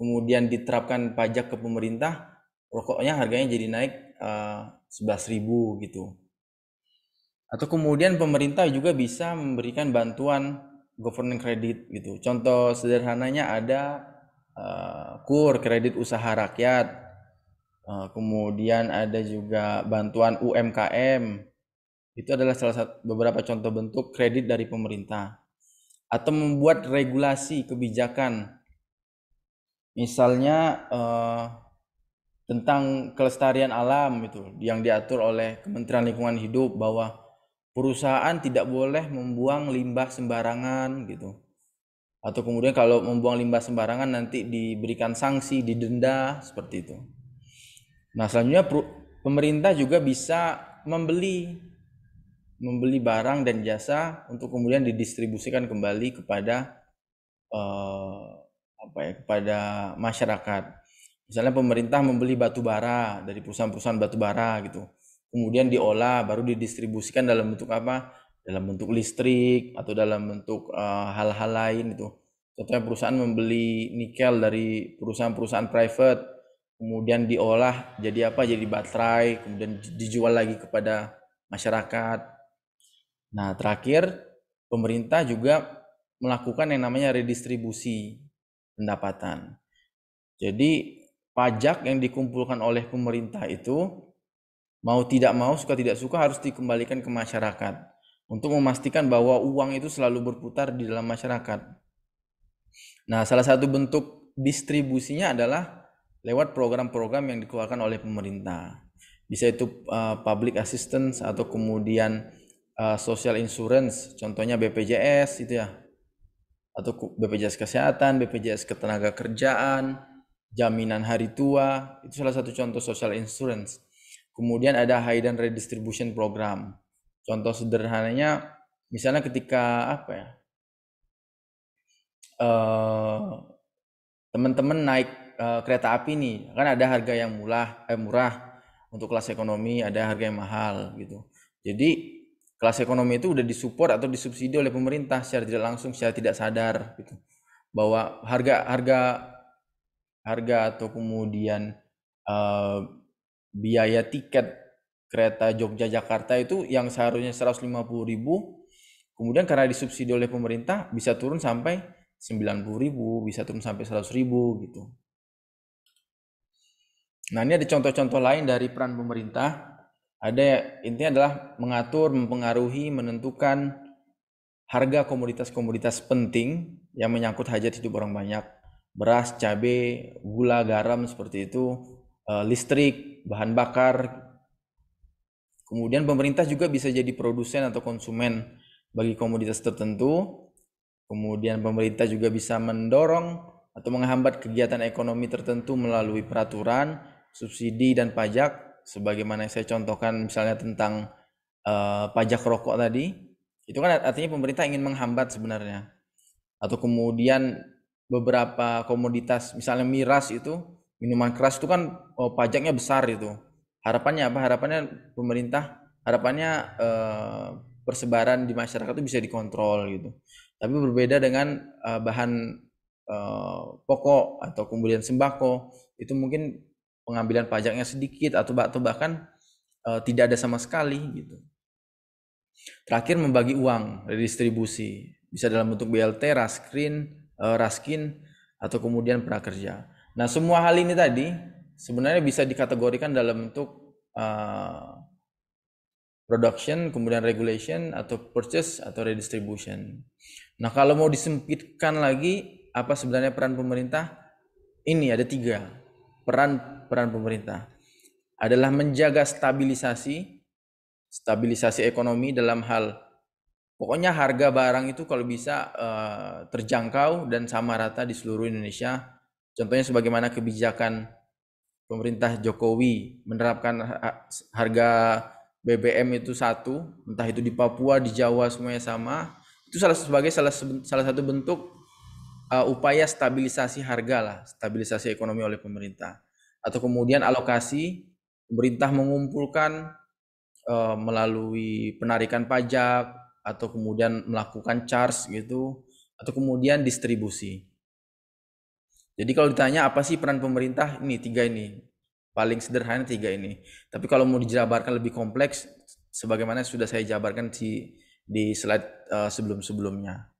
kemudian diterapkan pajak ke pemerintah, rokoknya harganya jadi naik 11.000 gitu. Atau kemudian pemerintah juga bisa memberikan bantuan government credit gitu. Contoh sederhananya ada KUR, kredit usaha rakyat. Kemudian ada juga bantuan UMKM. Itu adalah salah satu beberapa contoh bentuk kredit dari pemerintah. Atau membuat regulasi kebijakan. Misalnya tentang kelestarian alam itu yang diatur oleh Kementerian Lingkungan Hidup bahwa perusahaan tidak boleh membuang limbah sembarangan gitu. Atau kemudian kalau membuang limbah sembarangan nanti diberikan sanksi, didenda, seperti itu. Nah, selanjutnya pemerintah juga bisa membeli barang dan jasa untuk kemudian didistribusikan kembali kepada kepada masyarakat. Misalnya pemerintah membeli batu bara dari perusahaan-perusahaan batu bara gitu. Kemudian diolah baru didistribusikan dalam bentuk apa? Dalam bentuk listrik atau dalam bentuk hal-hal lain itu. Contohnya perusahaan membeli nikel dari perusahaan-perusahaan private, kemudian diolah jadi apa? Jadi baterai, kemudian dijual lagi kepada masyarakat. Nah, terakhir pemerintah juga melakukan yang namanya redistribusi pendapatan. Jadi pajak yang dikumpulkan oleh pemerintah itu mau tidak mau, suka tidak suka harus dikembalikan ke masyarakat untuk memastikan bahwa uang itu selalu berputar di dalam masyarakat. Nah, salah satu bentuk distribusinya adalah lewat program-program yang dikeluarkan oleh pemerintah. Bisa itu public assistance atau kemudian social insurance, contohnya BPJS itu ya. Atau BPJS Kesehatan, BPJS Ketenagakerjaan, jaminan hari tua, itu salah satu contoh social insurance. Kemudian ada hidden redistribution program. Contoh sederhananya, misalnya ketika teman-teman naik kereta api nih, kan ada harga yang murah untuk kelas ekonomi, ada harga yang mahal gitu. Jadi kelas ekonomi itu udah disupport atau disubsidi oleh pemerintah secara tidak langsung, secara tidak sadar gitu. Bahwa harga atau kemudian biaya tiket kereta Jogja Jakarta itu yang seharusnya 150.000, kemudian karena disubsidi oleh pemerintah bisa turun sampai 90.000, bisa turun sampai 100.000 gitu. Nah, ini ada contoh-contoh lain dari peran pemerintah. Ada intinya adalah mengatur, mempengaruhi, menentukan harga komoditas-komoditas penting yang menyangkut hajat hidup orang banyak. Beras, cabai, gula, garam seperti itu, listrik, bahan bakar. Kemudian pemerintah juga bisa jadi produsen atau konsumen bagi komoditas tertentu. Kemudian pemerintah juga bisa mendorong atau menghambat kegiatan ekonomi tertentu melalui peraturan, subsidi, dan pajak. Sebagaimana yang saya contohkan misalnya tentang pajak rokok tadi, itu kan artinya pemerintah ingin menghambat sebenarnya. Atau kemudian beberapa komoditas, misalnya miras itu, minuman keras itu kan pajaknya besar itu. Harapannya apa? Harapannya pemerintah, harapannya persebaran di masyarakat itu bisa dikontrol gitu. Tapi berbeda dengan bahan pokok atau kemudian sembako, itu mungkin pengambilan pajaknya sedikit atau bahkan tidak ada sama sekali gitu. Terakhir membagi uang, redistribusi, bisa dalam bentuk BLT, raskin atau kemudian prakerja. Nah, semua hal ini tadi sebenarnya bisa dikategorikan dalam bentuk production, kemudian regulation atau purchase atau redistribution. Nah, kalau mau disempitkan lagi apa sebenarnya peran pemerintah? Ini ada 3. Peran pemerintah adalah menjaga stabilisasi ekonomi dalam hal pokoknya harga barang itu kalau bisa terjangkau dan sama rata di seluruh Indonesia. Contohnya sebagaimana kebijakan pemerintah Jokowi menerapkan harga BBM itu satu, entah itu di Papua, di Jawa semuanya sama. Itu sebagai salah satu bentuk upaya stabilisasi harga lah, stabilisasi ekonomi oleh pemerintah. Atau kemudian alokasi, pemerintah mengumpulkan melalui penarikan pajak, atau kemudian melakukan charge gitu, atau kemudian distribusi. Jadi kalau ditanya apa sih peran pemerintah, ini 3 ini. Paling sederhana 3 ini. Tapi kalau mau dijabarkan lebih kompleks, sebagaimana sudah saya jabarkan di slide sebelum-sebelumnya.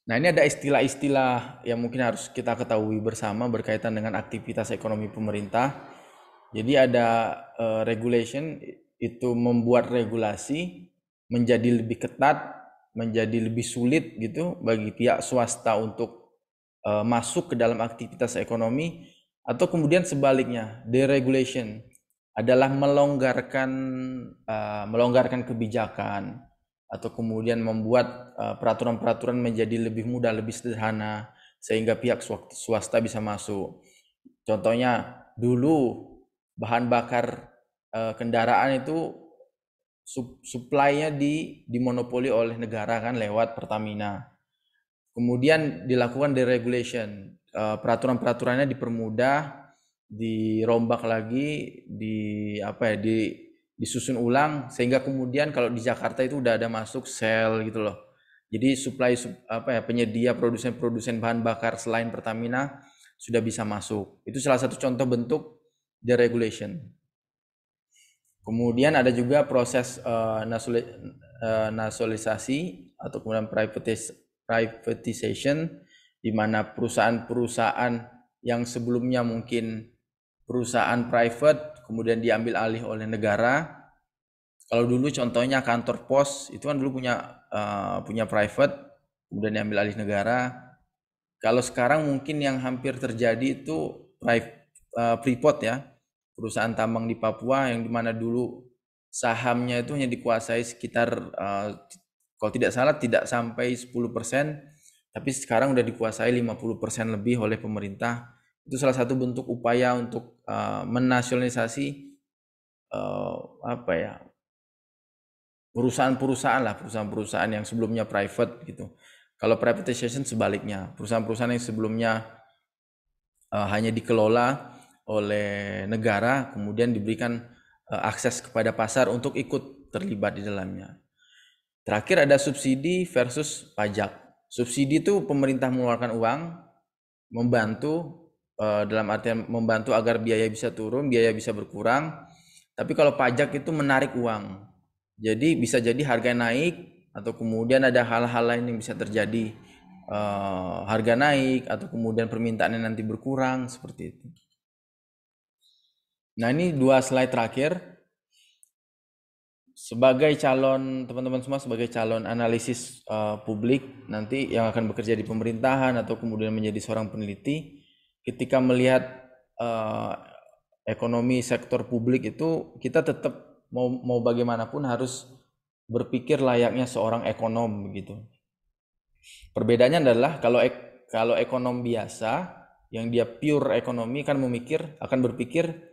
Nah, ini ada istilah-istilah yang mungkin harus kita ketahui bersama berkaitan dengan aktivitas ekonomi pemerintah. Jadi ada regulation, itu membuat regulasi menjadi lebih ketat, menjadi lebih sulit gitu bagi pihak swasta untuk masuk ke dalam aktivitas ekonomi, atau kemudian sebaliknya, deregulation adalah melonggarkan kebijakan, atau kemudian membuat peraturan-peraturan menjadi lebih mudah, lebih sederhana, sehingga pihak swasta bisa masuk. Contohnya dulu bahan bakar kendaraan itu supply-nya dimonopoli oleh negara kan lewat Pertamina. Kemudian dilakukan deregulation, peraturan-peraturannya dipermudah, dirombak lagi, disusun ulang, sehingga kemudian kalau di Jakarta itu udah ada masuk sel gitu loh. Jadi penyedia produsen bahan bakar selain Pertamina sudah bisa masuk. Itu salah satu contoh bentuk deregulation. Kemudian ada juga proses nasionalisasi atau kemudian privatization, di mana perusahaan-perusahaan yang sebelumnya mungkin perusahaan private kemudian diambil alih oleh negara. Kalau dulu contohnya kantor pos itu kan dulu punya private, kemudian diambil alih negara. Kalau sekarang mungkin yang hampir terjadi itu Freeport ya, perusahaan tambang di Papua, yang dimana dulu sahamnya itu hanya dikuasai sekitar kalau tidak salah tidak sampai 10%, tapi sekarang udah dikuasai 50% lebih oleh pemerintah. Itu salah satu bentuk upaya untuk menasionalisasi perusahaan-perusahaan yang sebelumnya private gitu. Kalau privatization sebaliknya, perusahaan-perusahaan yang sebelumnya hanya dikelola oleh negara, kemudian diberikan akses kepada pasar untuk ikut terlibat di dalamnya. Terakhir ada subsidi versus pajak. Subsidi itu pemerintah mengeluarkan uang, membantu, dalam artian membantu agar biaya bisa turun, biaya bisa berkurang. Tapi kalau pajak itu menarik uang. Jadi bisa jadi harga naik, atau kemudian ada hal-hal lain yang bisa terjadi, harga naik, atau kemudian permintaannya nanti berkurang, seperti itu. Nah, ini 2 slide terakhir. Sebagai calon, teman-teman semua sebagai calon analisis publik nanti yang akan bekerja di pemerintahan atau kemudian menjadi seorang peneliti, ketika melihat ekonomi sektor publik itu, kita tetap mau bagaimanapun harus berpikir layaknya seorang ekonom begitu. Perbedaannya adalah kalau ekonom biasa yang dia pure ekonomi kan akan berpikir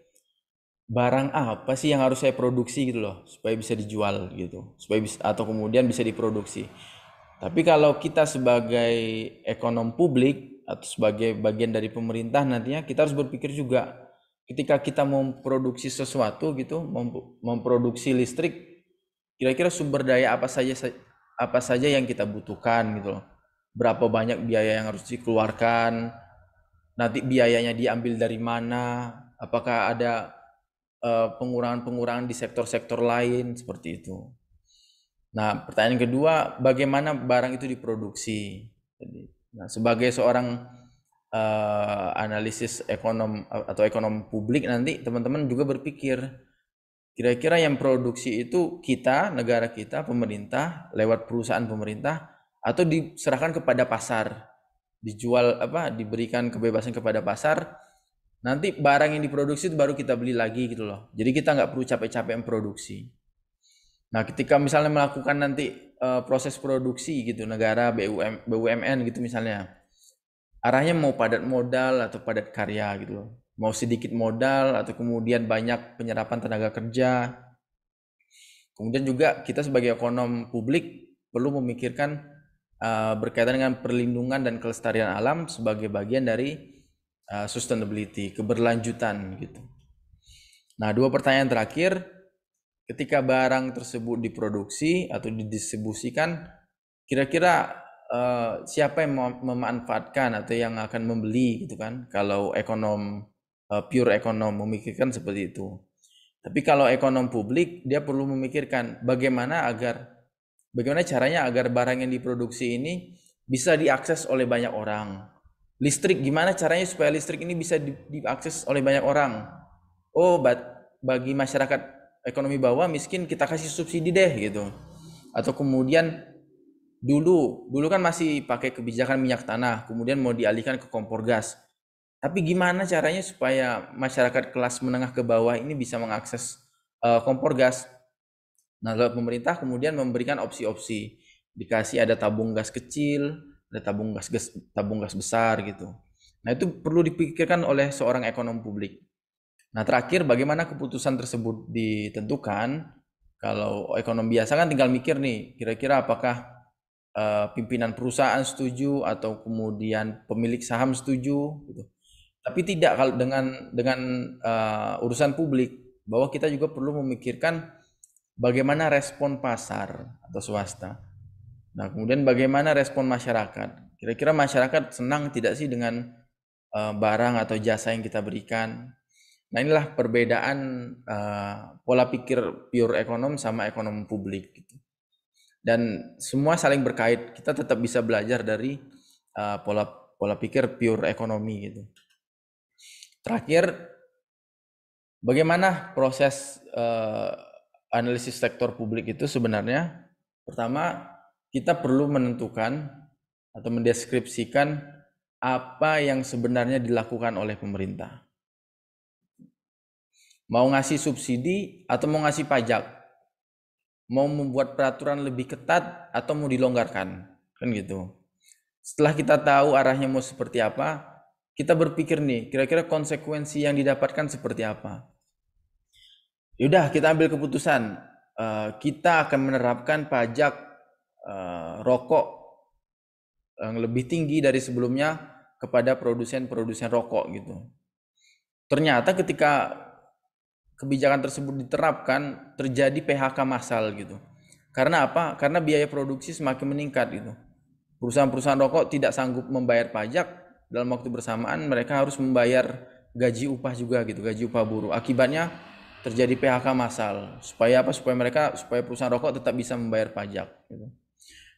barang apa sih yang harus saya produksi gitu loh supaya bisa dijual gitu, supaya bisa, atau kemudian bisa diproduksi. Tapi kalau kita sebagai ekonom publik atau sebagai bagian dari pemerintah, nantinya kita harus berpikir juga ketika kita memproduksi sesuatu gitu, memproduksi listrik, kira-kira sumber daya apa saja yang kita butuhkan gitu loh. Berapa banyak biaya yang harus dikeluarkan, nanti biayanya diambil dari mana, apakah ada pengurangan-pengurangan di sektor-sektor lain, seperti itu. Nah, pertanyaan kedua, bagaimana barang itu diproduksi? Nah, sebagai seorang analisis ekonom atau ekonom publik, nanti teman-teman juga berpikir kira-kira yang produksi itu kita, negara kita, pemerintah, lewat perusahaan pemerintah, atau diserahkan kepada pasar, dijual diberikan kebebasan kepada pasar. Nanti barang yang diproduksi itu baru kita beli lagi gitu loh. Jadi kita nggak perlu capek-capek memproduksi. Nah, ketika misalnya melakukan nanti proses produksi gitu, negara, BUMN gitu misalnya, arahnya mau padat modal atau padat karya gitu loh. Mau sedikit modal atau kemudian banyak penyerapan tenaga kerja. Kemudian juga kita sebagai ekonom publik perlu memikirkan berkaitan dengan perlindungan dan kelestarian alam sebagai bagian dari sustainability, keberlanjutan gitu. Nah, 2 pertanyaan terakhir, ketika barang tersebut diproduksi atau didistribusikan, kira-kira siapa yang memanfaatkan atau yang akan membeli gitu kan? Kalau pure ekonom memikirkan seperti itu. Tapi kalau ekonom publik, dia perlu memikirkan bagaimana caranya agar barang yang diproduksi ini bisa diakses oleh banyak orang. Listrik, gimana caranya supaya listrik ini bisa diakses oleh banyak orang? Oh, bagi masyarakat ekonomi bawah miskin kita kasih subsidi deh gitu. Atau kemudian dulu kan masih pakai kebijakan minyak tanah, kemudian mau dialihkan ke kompor gas. Tapi gimana caranya supaya masyarakat kelas menengah ke bawah ini bisa mengakses kompor gas? Nah, pemerintah kemudian memberikan opsi-opsi, dikasih ada tabung gas kecil, ada tabung gas besar gitu. Nah, itu perlu dipikirkan oleh seorang ekonom publik. Nah, terakhir bagaimana keputusan tersebut ditentukan? Kalau ekonom biasa kan tinggal mikir nih, kira-kira apakah pimpinan perusahaan setuju atau kemudian pemilik saham setuju gitu. Tapi tidak kalau dengan urusan publik, bahwa kita juga perlu memikirkan bagaimana respon pasar atau swasta. Nah, kemudian bagaimana respon masyarakat? Kira-kira masyarakat senang tidak sih dengan barang atau jasa yang kita berikan? Nah, inilah perbedaan pola pikir pure ekonom sama ekonom publik gitu. Dan semua saling berkait. Kita tetap bisa belajar dari pola pikir pure ekonomi gitu. Terakhir, bagaimana proses analisis sektor publik itu sebenarnya? Pertama, kita perlu menentukan atau mendeskripsikan apa yang sebenarnya dilakukan oleh pemerintah. Mau ngasih subsidi atau mau ngasih pajak? Mau membuat peraturan lebih ketat atau mau dilonggarkan? Kan gitu. Setelah kita tahu arahnya mau seperti apa, kita berpikir nih, kira-kira konsekuensi yang didapatkan seperti apa. Yaudah, kita ambil keputusan. Kita akan menerapkan pajak rokok yang lebih tinggi dari sebelumnya kepada produsen-produsen rokok gitu. Ternyata ketika kebijakan tersebut diterapkan, terjadi PHK massal gitu. Karena apa? Karena biaya produksi semakin meningkat gitu. Perusahaan-perusahaan rokok tidak sanggup membayar pajak, dalam waktu bersamaan mereka harus membayar gaji upah juga gitu, gaji upah buruh. Akibatnya terjadi PHK massal. Supaya apa? Supaya perusahaan rokok tetap bisa membayar pajak gitu.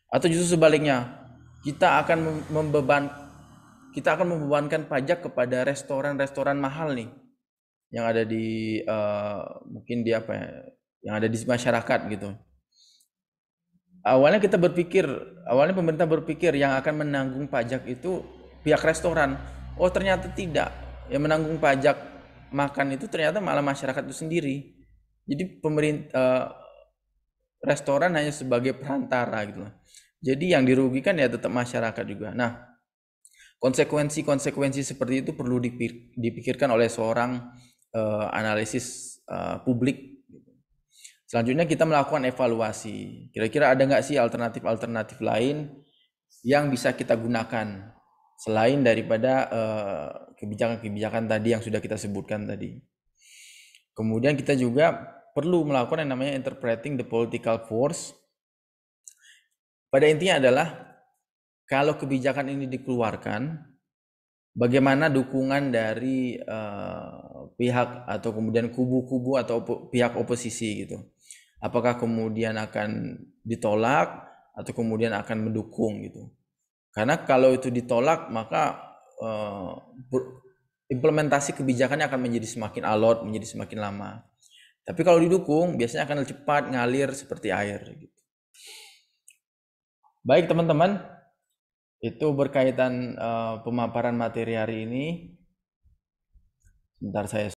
Atau justru sebaliknya, kita akan membebankan pajak kepada restoran-restoran mahal nih yang ada di mungkin di apa ya, yang ada di masyarakat gitu. Awalnya pemerintah berpikir yang akan menanggung pajak itu pihak restoran. Oh, ternyata tidak. Yang menanggung pajak makan itu ternyata malah masyarakat itu sendiri. Jadi restoran hanya sebagai perantara gitu. Jadi yang dirugikan ya tetap masyarakat juga. Nah, konsekuensi seperti itu perlu dipikirkan oleh seorang analisis publik. Selanjutnya kita melakukan evaluasi. Kira-kira ada nggak sih alternatif-alternatif lain yang bisa kita gunakan selain daripada kebijakan-kebijakan tadi yang sudah kita sebutkan tadi. Kemudian kita juga perlu melakukan yang namanya interpreting the political force. Pada intinya adalah kalau kebijakan ini dikeluarkan, bagaimana dukungan dari pihak atau kemudian kubu-kubu atau pihak oposisi gitu. Apakah kemudian akan ditolak atau kemudian akan mendukung gitu. Karena kalau itu ditolak maka implementasi kebijakannya akan menjadi semakin alot, menjadi semakin lama. Tapi kalau didukung biasanya akan cepat ngalir seperti air gitu. Baik teman-teman, itu berkaitan pemaparan materi hari ini. Sebentar saya